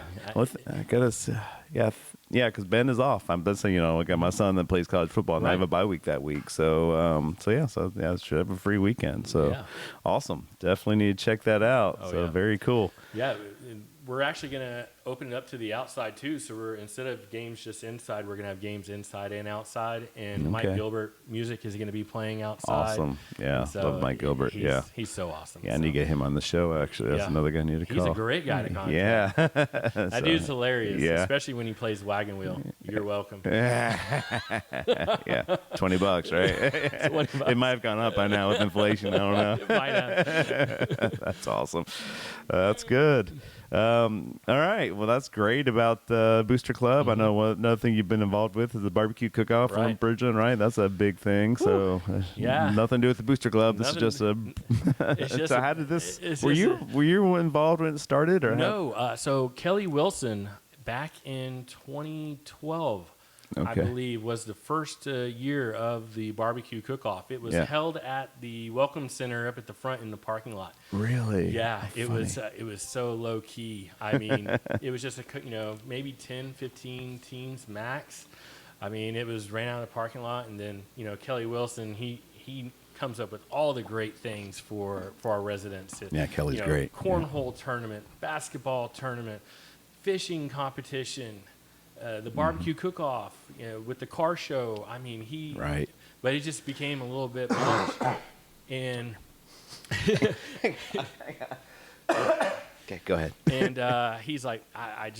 I gotta. Yeah, because Ben is off. I got my son that plays college football, and I have a bye week that week. So I should have a free weekend. So awesome. Definitely need to check that out. Very cool. Yeah, we're actually going to open it up to the outside too. So we're, instead of games just inside, we're going to have games inside and outside. And Mike Gilbert music is going to be playing outside. Awesome. Yeah, so love Mike Gilbert. He's so awesome. Yeah, I need to get him on the show, actually. That's another guy I need to call. He's a great guy to contact. Yeah. That dude's hilarious, especially when he plays wagon wheel. You're welcome. Yeah. $20, right? $20. It might have gone up by now with inflation. I don't know. It might have. That's awesome. That's good. All right. Well, that's great about the Booster Club. I know another thing you've been involved with is the barbecue cook-off from Bridgeland, right? That's a big thing. So nothing to do with the Booster Club. This is just a. So how did this? Were you involved when it started, or no? So Kelly Wilson, back in 2012. I believe, was the first year of the barbecue cook-off. It was held at the Welcome Center up at the front in the parking lot. Really? Yeah, it was so low-key. I mean, it was just maybe 10, 15 teams max. I mean, it was ran out of the parking lot, and then Kelly Wilson, he comes up with all the great things for our residents. Yeah, Kelly's great. Cornhole tournament, basketball tournament, fishing competition, the barbecue cook-off, with the car show. I mean, but it just became a little bit much. And Okay, go ahead. and he's like, I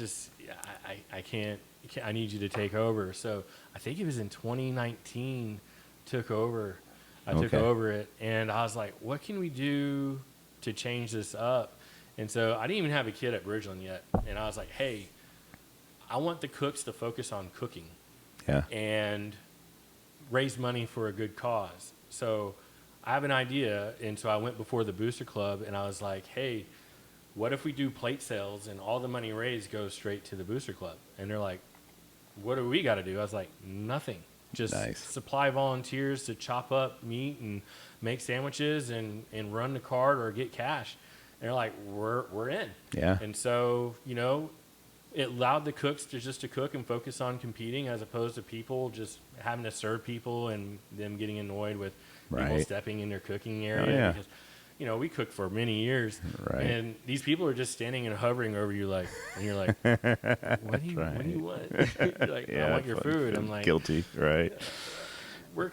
can't, I need you to take over. So I think it was in 2019, I took over it, and I was like, what can we do to change this up? And so I didn't even have a kid at Bridgeland yet. And I was like, hey, I want the cooks to focus on cooking and raise money for a good cause. So I have an idea. And so I went before the Booster Club, and I was like, hey, what if we do plate sales and all the money raised goes straight to the Booster Club? And they're like, what do we got to do? I was like, nothing. Just supply volunteers to chop up meat and make sandwiches and run the cart or get cash. And they're like, we're in. Yeah. And so, it allowed the cooks to cook and focus on competing, as opposed to people just having to serve people and them getting annoyed with people stepping in their cooking area. Oh, yeah. Because, we cooked for many years, and these people are just standing and hovering over you, and you're like, what do you want? You're like, I want your food. I'm like, guilty, right? We're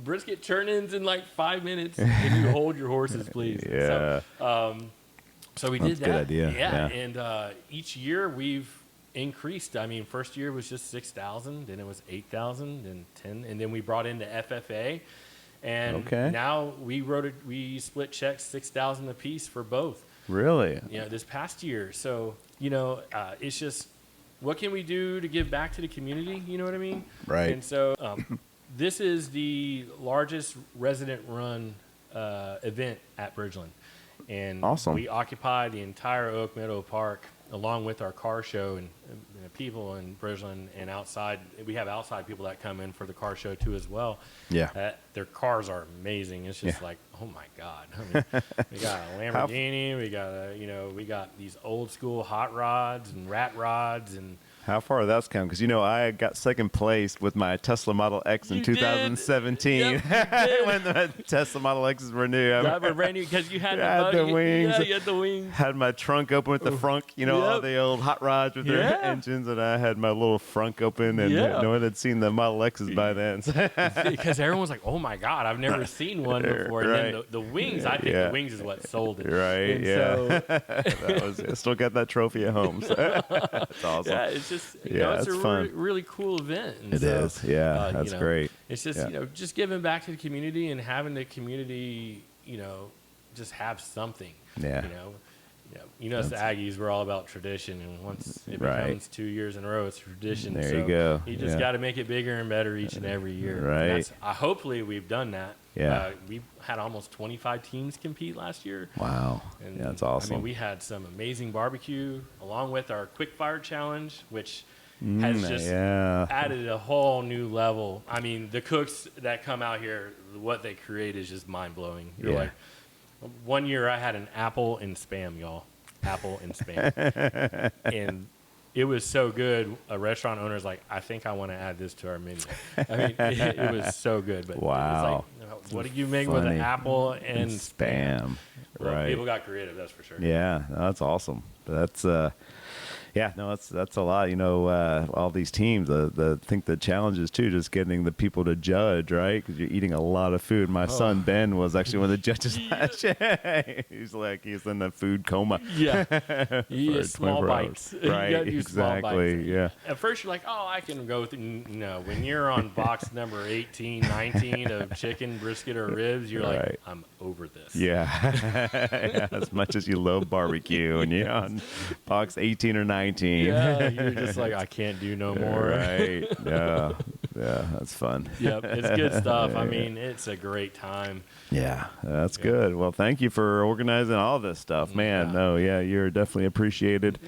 brisket turn-ins in like 5 minutes. Can you hold your horses, please? Yeah. So we did that. Good idea. Yeah. And each year we've increased. I mean, first year was just 6,000, then it was 8,000, then 10, and then we brought in the FFA. And now we split checks 6,000 a piece for both. Really? This past year. So, it's just, what can we do to give back to the community? You know what I mean? Right. And so this is the largest resident-run event at Bridgeland. And we occupy the entire Oak Meadow Park, along with our car show and people in Bridgeland and outside. We have outside people that come in for the car show too as well. Yeah. Their cars are amazing. It's just like, oh my God. I mean, we got a Lamborghini, we got these old school hot rods and rat rods and. How far that's come? Because, I got second place with my Tesla Model X in 2017. Yep, when the Tesla Model X's were new. Yeah, were brand new because you had the wings. Yeah, you had the wings. Had my trunk open with the frunk, all the old hot rods with their engines. And I had my little frunk open, and no one had seen the Model X's by then. Because everyone was like, oh my God, I've never seen one before. And then the wings, I think the wings is what sold it. Right, and so, I still got that trophy at home. So that's awesome. Yeah, it's just, it's a really cool event. And it is. Yeah, that's great. It's just, just giving back to the community and having the community, just have something. Yeah. Us Aggies, we're all about tradition, and once it becomes 2 years in a row, it's tradition. There you go. You just got to make it bigger and better each and every year. Right. Hopefully we've done that. Yeah. We had almost 25 teams compete last year. Wow. And that's awesome. I mean, we had some amazing barbecue, along with our quick fire challenge, which has just added a whole new level. I mean, the cooks that come out here, what they create is just mind-blowing. You're like, one year I had an apple and spam, y'all. Apple and spam. And it was so good. A restaurant owner's like, I think I want to add this to our menu. I mean, it was so good. But wow. It was like, what do you make with an apple and spam? Well, people got creative, that's for sure. Yeah, that's awesome. That's that's a lot. All these teams. I think the challenge is too just getting the people to judge, right? Because you're eating a lot of food. My son Ben was actually one of the judges last year. He's in the food coma. Yeah, he is small bites. Right, exactly. Yeah. At first you're like, oh, I can go through. No, when you're on box number 18, 19 of chicken, brisket, or ribs, you're like, I'm over this. Yeah. As much as you love barbecue, and you're on box 18 or 19. Yeah, you're just like, I can't do no more. Right. Yeah, that's fun. Yep, it's good stuff. I mean, it's a great time. Yeah, that's good. Well, thank you for organizing all this stuff, man. You're definitely appreciated.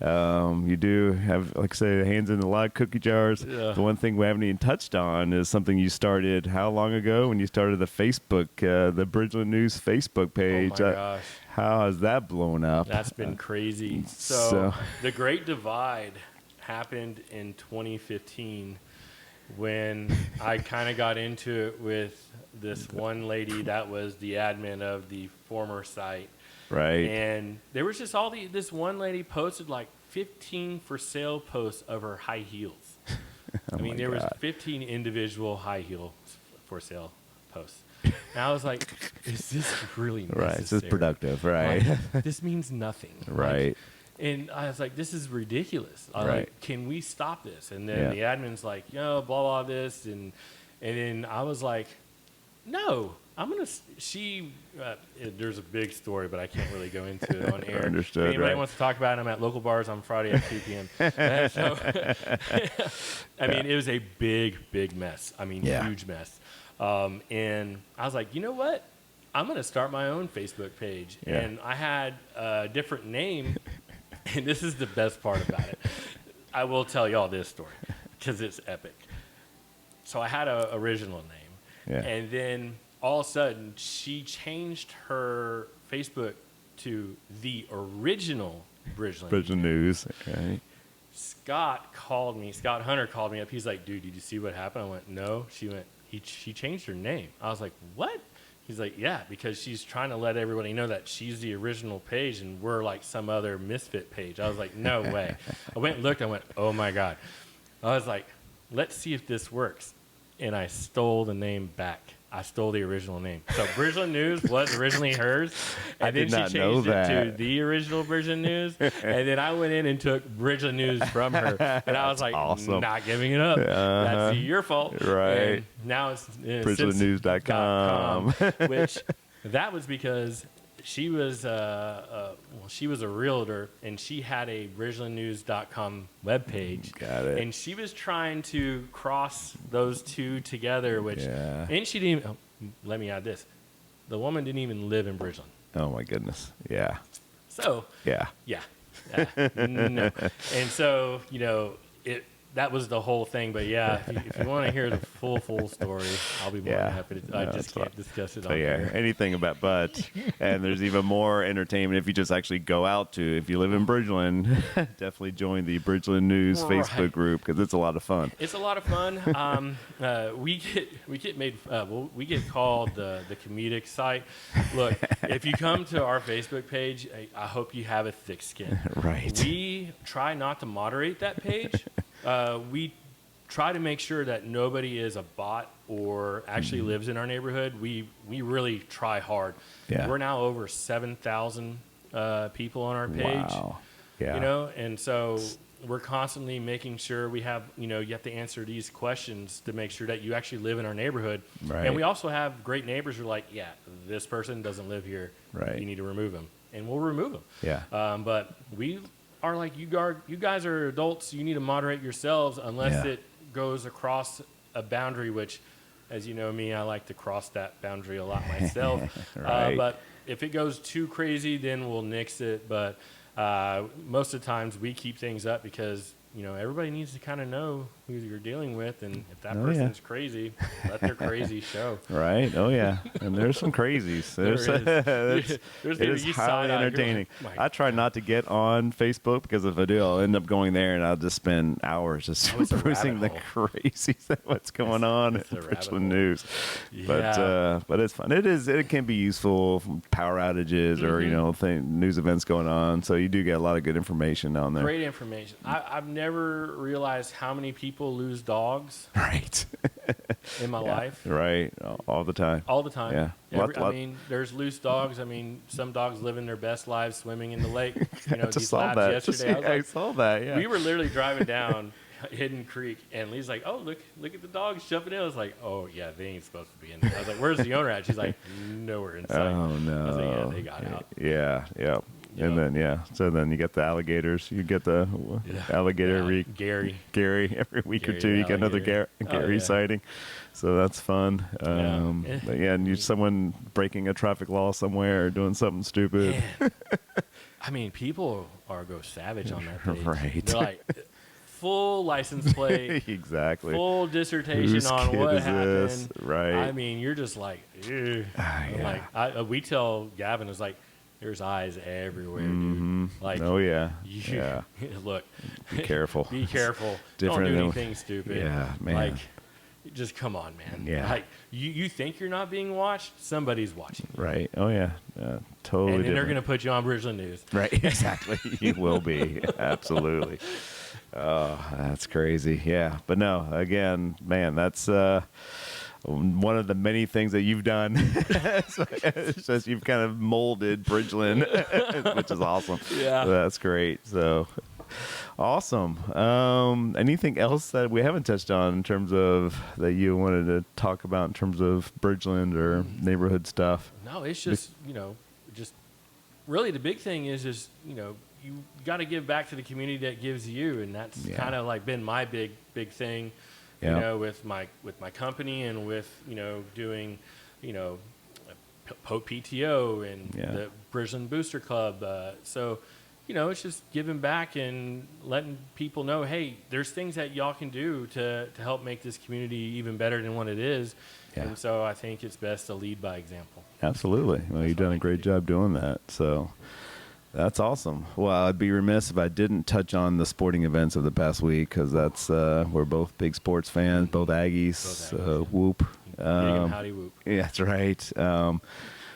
You do have, like I say, hands in a lot of cookie jars. The one thing we haven't even touched on is something you started how long ago when you started the Facebook, the Bridgeland News Facebook page. Oh my gosh. How has that blown up? That's been crazy. So the Great Divide happened in 2015 when I kind of got into it with this one lady that was the admin of the former site. Right. And there was just this one lady posted like 15 for sale posts of her high heels. Oh I mean, there was 15 individual high heel for sale posts. And I was like, is this really necessary? Right. It's just productive. Right. Like, this means nothing. Right. Like, and I was like, this is ridiculous. I was Right. like, can we stop this? And then the admin's like, blah, blah, this. And then I was like, no, I'm going to, there's a big story, but I can't really go into it on air. Understood. If anybody right. wants to talk about it, I'm at local bars on Friday at 2 p.m. So, I mean, it was a big, big mess. I mean, huge mess. And I was like, you know what? I'm going to start my own Facebook page. Yeah. And I had a different name. And this is the best part about it. I will tell y'all this story because it's epic. So I had an original name. Yeah. And then all of a sudden, she changed her Facebook to the original Bridgeland. Bridgeland News. Right. Scott Hunter called me up. He's like, dude, did you see what happened? I went, no. She changed her name. I was like, what? He's like, yeah, because she's trying to let everybody know that she's the original page and we're like some other misfit page. I was like, no way. I went and looked. I went, oh, my God. I was like, let's see if this works. And I stole the name back. I stole the original name. So Bridgeland News was originally hers, and then she changed it to the original Bridgeland News. And then I went in and took Bridgeland News from her, and I was like, awesome. not giving it up. That's your fault. Right. And now it's BridgelandNews.com. Which that was because she was she was a realtor, and she had a BridgelandNews.com webpage. Got it. And she was trying to cross those two together, which and she didn't. Oh, let me add this: the woman didn't even live in Bridgeland. Oh my goodness. Yeah. So Yeah. No. And so that was the whole thing. But if you want to hear the full story, I'll be more than happy to. I just can't discuss it on here. Anything about and there's even more entertainment if you just actually go out to. If you live in Bridgeland, definitely join the Bridgeland News Facebook group because it's a lot of fun. It's a lot of fun. We get called the comedic site. Look, if you come to our Facebook page, I hope you have a thick skin. Right. We try not to moderate that page. We try to make sure that nobody is a bot or actually lives in our neighborhood. We really try hard. Yeah. We're now over 7,000 people on our page. Wow. Yeah. And so we're constantly making sure we have, you have to answer these questions to make sure that you actually live in our neighborhood. Right. And we also have great neighbors who are like, yeah, this person doesn't live here. Right. You need to remove them. And we'll remove them. Yeah. But we are like, you guys are adults. You need to moderate yourselves unless it goes across a boundary, which, as you know me, I like to cross that boundary a lot myself. Right. But if it goes too crazy, then we'll nix it. But most of the times we keep things up because everybody needs to kind of know who you're dealing with, and if that person's crazy, let their crazy show. Right. Oh yeah. And there's some crazies. It is highly entertaining. I try not to get on Facebook because if I do, I'll end up going there and I'll just spend hours just perusing the crazies of what's going on at Bridgeland News. Yeah. But it's fun. It can be useful from power outages or news events going on. So you do get a lot of good information on there. Great information. I've never realized how many people lose dogs. Right. In my life. Right. All the time. All the time. Yeah. I mean, there's loose dogs. I mean, some dogs living their best lives swimming in the lake. Just saw that yesterday. I saw that. Yeah. We were literally driving down Hidden Creek, and Lee's like, "Oh, look at the dogs jumping in." I was like, "Oh yeah, they ain't supposed to be in there." I was like, "Where's the owner at?" She's like, "Nowhere in sight." Oh no. I was like, "Yeah, they got out." Yeah. Yep. And then so then you get the alligators. You get the alligator Gary every week or two. You get another Gary sighting. So that's fun. But and someone breaking a traffic law somewhere or doing something stupid. I mean, people go savage on that page. Right. They're like, full license plate. Exactly. Full dissertation on what happened. This? Right. I mean, you're just like, ew. Like, we tell Gavin, it's like, there's eyes everywhere, dude. Like, oh yeah. Look. Be careful. Be careful. Different Don't do anything stupid. Yeah, man. Like, just come on, man. Yeah. Like you think you're not being watched, somebody's watching you. Right. Oh yeah. Totally. And then they're different. going to put you on Bridgeland News. Right. Exactly. You will be. Absolutely. Oh, that's crazy. Yeah. But no, again, man, that's one of the many things that you've done. It's just you've kind of molded Bridgeland, which is awesome. Yeah. That's great. So awesome. Anything else that we haven't touched on in terms of that you wanted to talk about in terms of Bridgeland or neighborhood stuff? No, it's just, just really the big thing is you got to give back to the community that gives you. And that's kind of like been my big thing, with my company and with, doing, Pope PTO and the Bridgeland Booster Club. So, it's just giving back and letting people know, hey, there's things that y'all can do to help make this community even better than what it is. Yeah. And so I think it's best to lead by example. Absolutely. Well, you've done a great job doing that. So that's awesome. Well, I'd be remiss if I didn't touch on the sporting events of the past week because that's we're both big sports fans, both Aggies. Whoop. Howdy whoop. Yeah, that's right.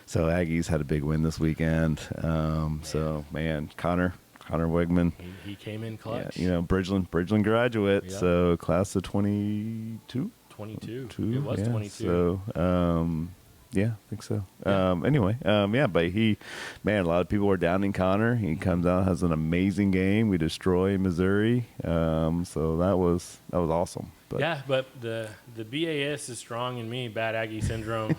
So Aggies had a big win this weekend. So Connor Wegman. He came in clutch. Yeah, Bridgeland graduate. Yep. So class of 22. 22. It was 22. So yeah, I think so. Yeah. Anyway, but a lot of people were downing Connor. He comes out, has an amazing game. We destroy Missouri. So that was awesome. But the BAS is strong in me, bad Aggie syndrome.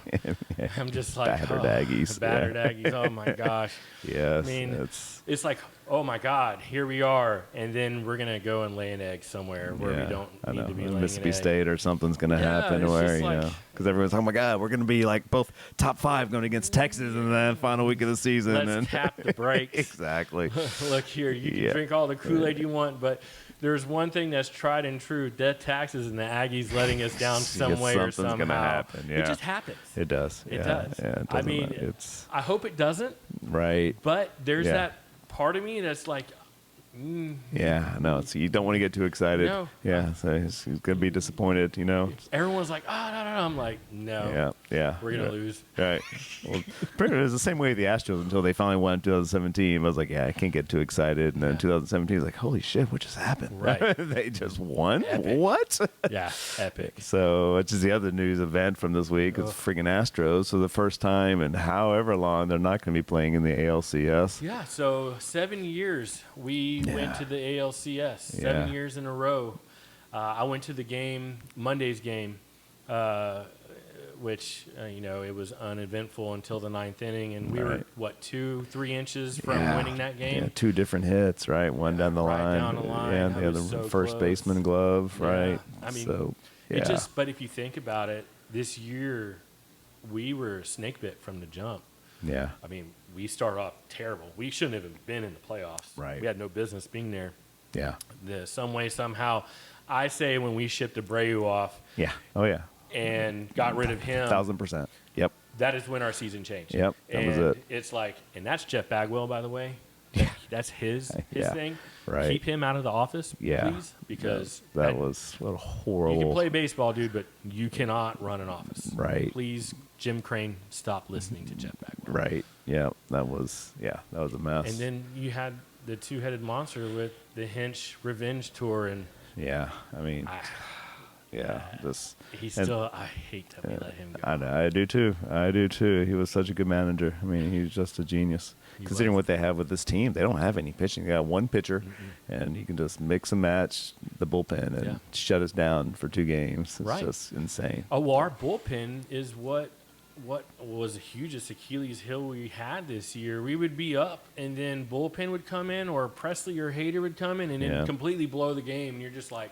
I'm just like battered Aggies. Battered Aggies. Oh my gosh. Yes. I mean, it's like, oh my God, here we are, and then we're gonna go and lay an egg somewhere where we don't need to be laying Mississippi an egg. State or something's gonna happen where because everyone's oh my God, we're gonna be like both top 5 going against Texas in the final week of the season. Let's tap the brakes. Exactly. Look here, you can drink all the Kool-Aid you want, but there's one thing that's tried and true: death taxes and the Aggies letting us down some way or somehow. Something's gonna happen. Yeah. It just happens. It does. It does. Yeah, it doesn't. I hope it doesn't. Right. But there's that part of me that's like, yeah, no. So you don't want to get too excited. No. Yeah. So he's gonna be disappointed. Everyone's like, oh no. I'm like, no. Yeah. We're gonna lose. Right. Well, pretty much it was the same way with the Astros until they finally won in 2017. I was like, I can't get too excited. And then 2017 was like, holy shit, what just happened? Right. They just won. Epic. What? Yeah, epic. So, which is the other news event from this week? It's friggin' Astros. So the first time in however long they're not going to be playing in the ALCS. Yeah. So 7 years we went to the ALCS. 7 years in a row. I went to the game, Monday's game, which, it was uneventful until the 9th inning. And we were, 2-3 inches from winning that game? Yeah, 2 different hits, right? One down the line. Down the line. Yeah, the other so first close. baseman glove, right? I mean, so, but if you think about it, this year we were snake bit from the jump. Yeah. I mean, we started off terrible. We shouldn't have even been in the playoffs. Right. We had no business being there. Yeah. Some way, somehow, I say when we shipped Abreu off. Yeah. Oh, yeah. And got rid of him. 1,000%. Yep. That is when our season changed. Yep. That was it. It's like, and that's Jeff Bagwell, by the way. Yeah. That's his thing. Right. Keep him out of the office, please, because that was what a horrible. You can play baseball, dude, but you cannot run an office. Right. Please, Jim Crane, stop listening to Jeff Bagwell. Right. Yeah. That was a mess. And then you had the two-headed monster with the Hinch Revenge Tour, and I mean, I hate that we let him go. I know, I do too. He was such a good manager. I mean, he's just a genius. Considering what they have with this team, they don't have any pitching. They got one pitcher, and he can just mix and match the bullpen and shut us down for 2 games. It's just insane. Oh, well, our bullpen is what was the hugest Achilles heel we had this year. We would be up, and then bullpen would come in, or Presley or Hader would come in, and then completely blow the game. And you're just like,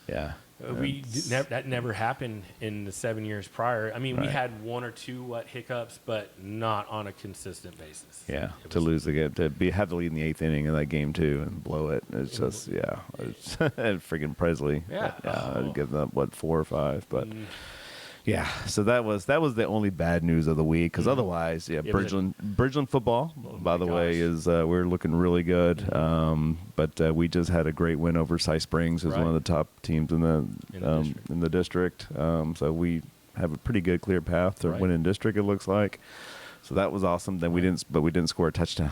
that never happened in the 7 years prior. I mean, we had 1 or 2 hiccups, but not on a consistent basis. Yeah, to lose the game, to have the lead in the 8th inning of that game too, and blow it. It's just and freaking Presley. Yeah, I'd give them 4 or 5, but. Yeah, so that was the only bad news of the week, because otherwise, yeah, It was Bridgeland football, by the way, gosh. is we're looking really good. But we just had a great win over Cy Springs, who's one of Right. the top teams in the district. So we have a pretty good clear path to Right. winning district. It looks like. So that was awesome. Then we didn't score a touchdown.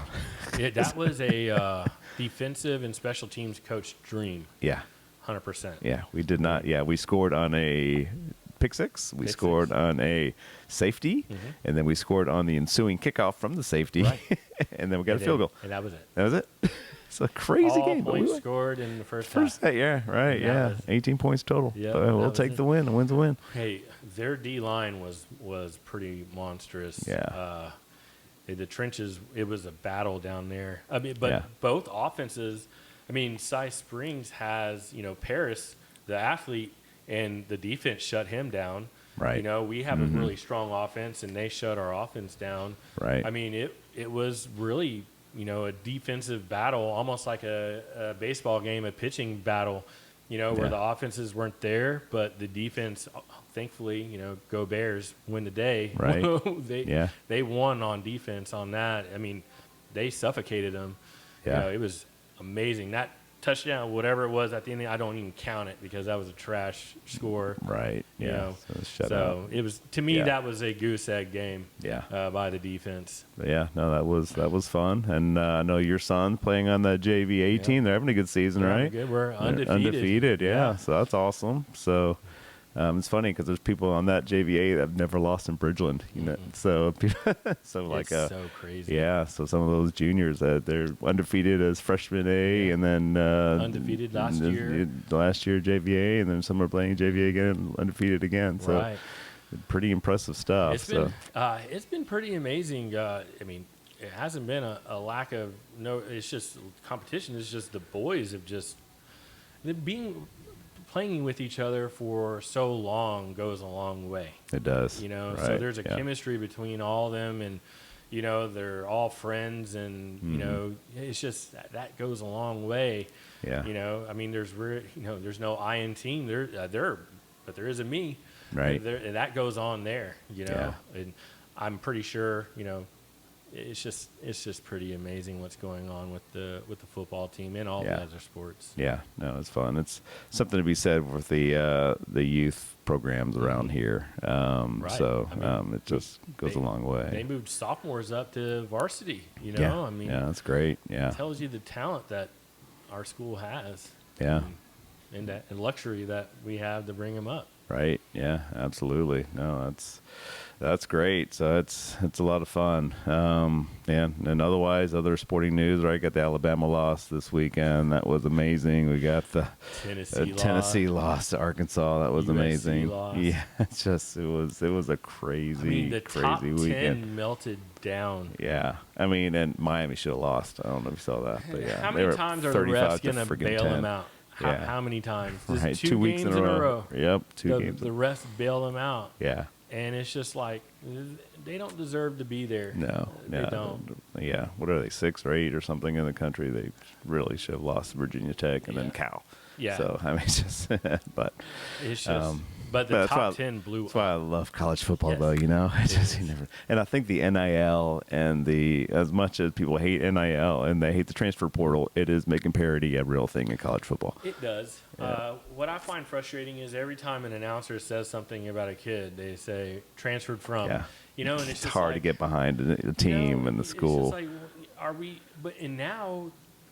That was a defensive and special teams coach dream, Yeah, 100%. yeah, we did not. Yeah, we scored on a pick six. We Pick scored six. on a safety, and then we scored on the ensuing kickoff from the safety, Right. and then we got a field goal. And that was it. That was it. It's a crazy All game. but we points won. scored in the first First, half. yeah, right, And that yeah, was- 18 points total. Yeah, But that we'll was take it. the win. A win's a win. Hey, their D line was pretty monstrous. Yeah. The trenches, it was a battle down there. I mean, but Yeah. both offenses. I mean, Cy Springs has Paris, the athlete, and the defense shut him down. Right. We have a really strong offense, and they shut our offense down. Right. I mean, it was really a defensive battle, almost like a baseball game, a pitching battle. Where Yeah. the offenses weren't there, but the defense, thankfully, go Bears, win the day. Right. they they won on defense on that. I mean, they suffocated them. Yeah. It was amazing. That touchdown, whatever it was at the end, I don't even count it because that was a trash score. Right. You Yeah. know. So, shut out. So it was, to me, Yeah. that was a goose egg game. Yeah. By the defense. But yeah, no, that was fun. And I know your son playing on the JV team. They're having a good season, Yeah, right? good. We're They're undefeated. undefeated, yeah. So that's awesome. So it's funny because there's people on that JVA that have never lost in Bridgeland, So, like, It's so crazy. yeah. So some of those juniors they're undefeated as freshman A, and then Undefeated last year. Last year JVA, and then some are playing JVA again, undefeated again. So Right. pretty impressive stuff. It's been pretty amazing. I mean, it hasn't been a lack of it's just competition. It's just the boys have just playing with each other for so long goes a long way. It does. So Right, there's a yeah. chemistry between all of them, and they're all friends, and it's just that goes a long way. Yeah. I mean, there's no I in team. But there is a me. Right. And that goes on there. Yeah. And I'm pretty sure. It's just pretty amazing what's going on with the football team and all the other sports. Yeah, no, it's fun. It's something to be said with the youth programs around here. Right. So I mean, it just goes a long way. They moved sophomores up to varsity. Yeah. I mean, yeah, that's great. Yeah, it tells you the talent that our school has. yeah, And that and luxury that we have to bring them up. right. Yeah, absolutely. No, that's great. So it's a lot of fun. And otherwise, other sporting news. Right, got the Alabama loss this weekend. That was amazing. We got the Tennessee loss to Arkansas. That was USC amazing. loss. Yeah, it was a crazy, the crazy top 10 weekend. melted down. Yeah, I mean, and Miami should have lost. I don't know if you saw that, but yeah, How they many were times are the 35 refs to going to friggin' bail 10. them out? Yeah. How many times? Just Right, 2 2 weeks games in a row. Yep, two games. The refs bail them out. Yeah, And it's just like, they don't deserve to be there. no, They yeah, don't. Yeah, what are they, 6 or 8 or something in the country? They really should have lost to Virginia Tech and then Yeah. Cal. Yeah. So I mean, it's just, but It's just, but the that's top why- 10 blew that's why I love college football, Yes. though. It's just is. you never. And I think the NIL and as much as people hate NIL and they hate the transfer portal, it is making parity a real thing in college football. It does. Yeah. What I find frustrating is every time an announcer says something about a kid, they say transferred from. Yeah. And it's It's just hard to like, get behind the team and the It's school. just like, are we? And now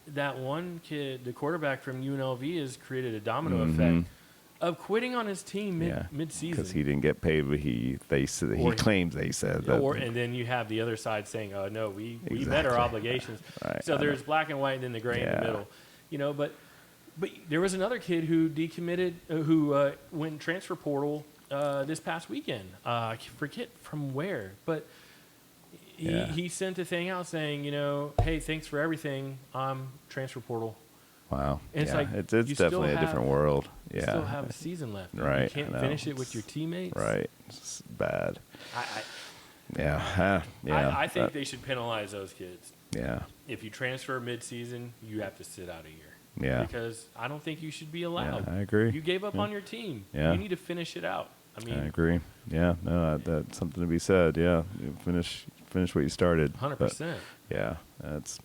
that one kid, the quarterback from UNLV, has created a domino effect of quitting on his team mid-season. because he didn't get paid, but he claims they said that. And then you have the other side saying, "Oh no, we met Exactly. our obligations." Right, So I there's black and white and then the gray in Yeah. the middle, But there was another kid who decommitted, who went transfer portal this past weekend. I forget from where, but he sent a thing out saying, "Hey, thanks for everything. I'm transfer portal." Wow. And it's like, it's you still definitely a have- different world. You Yeah. still have a season left. Right, You can't I know. finish it with your teammates. Right. It's bad. I Yeah. Yeah. I think they should penalize those kids. Yeah. If you transfer mid-season, you have to sit out a year. Yeah. Because I don't think you should be allowed. Yeah, I agree. You gave up Yeah. on your team. Yeah. You need to finish it out. I mean, I agree. Yeah, no, that's something to be said. Yeah, you finish what you started. 100%. Yeah, that's.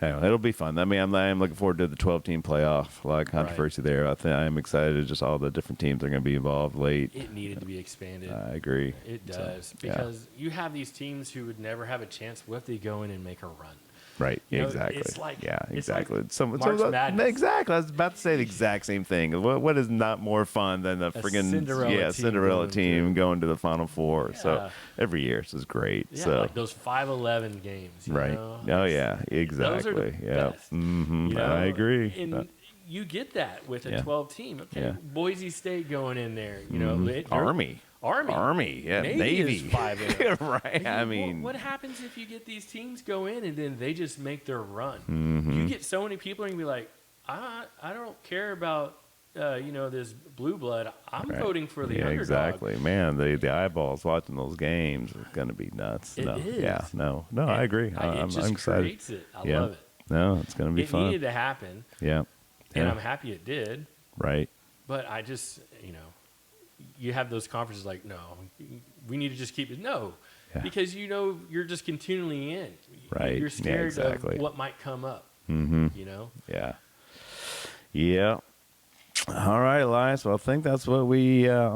Anyway, it'll be fun. I mean, I'm looking forward to the 12-team playoff. A lot of controversy there. I'm excited. Just all the different teams that are going to be involved late. It needed to be expanded. I agree. It does, because you have these teams who would never have a chance. What if they go in and make a run? Right. You know, Exactly. it's like, yeah. it's Exactly. like March Madness. Exactly. I was about to say the exact same thing. What is not more fun than the friggin' Cinderella team going to the Final Four? Yeah. So every year, this is great. Yeah, so like those 5-11 games. You right. know? Oh yeah. Exactly. Those are the Yeah. best, Mm-hmm. you know? I agree. And you get that with a 12 team. Okay, Yeah. Boise State going in there. You know, Army. Yeah. Navy is 5-0. Right. I mean, what happens if you get these teams go in and then they just make their run? Mm-hmm. You get so many people and you be like, I don't care about this blue blood. I'm right. voting for the underdog. Exactly, man. The eyeballs watching those games is going to be nuts. It is. Yeah. No. I agree. I'm just excited. creates it. I Yeah. love it. No, it's going to be It fun. needed to happen, Yeah. and Yeah. I'm happy it did. Right. But I just, you have those conferences like, no, we need to just keep it. No, Yeah. because you're just continually in. Right. You're Yeah, scared exactly. of what might come up. Mm-hmm. Yeah. Yeah. All right, Elias. Well, I think that's what all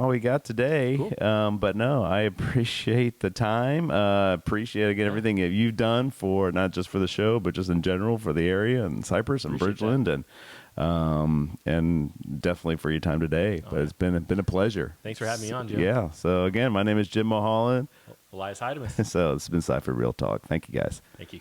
we got today. Cool. But no, I appreciate the time. Appreciate again everything that you've done for not just for the show, but just in general for the area and Cypress and Bridgeland and definitely for your time today. But it's been a pleasure. Thanks for having me on, Jim. Yeah. So again, my name is Jim Mulholland. Elias Haidamous. So it's been CFRT Real Talk. Thank you, guys. Thank you.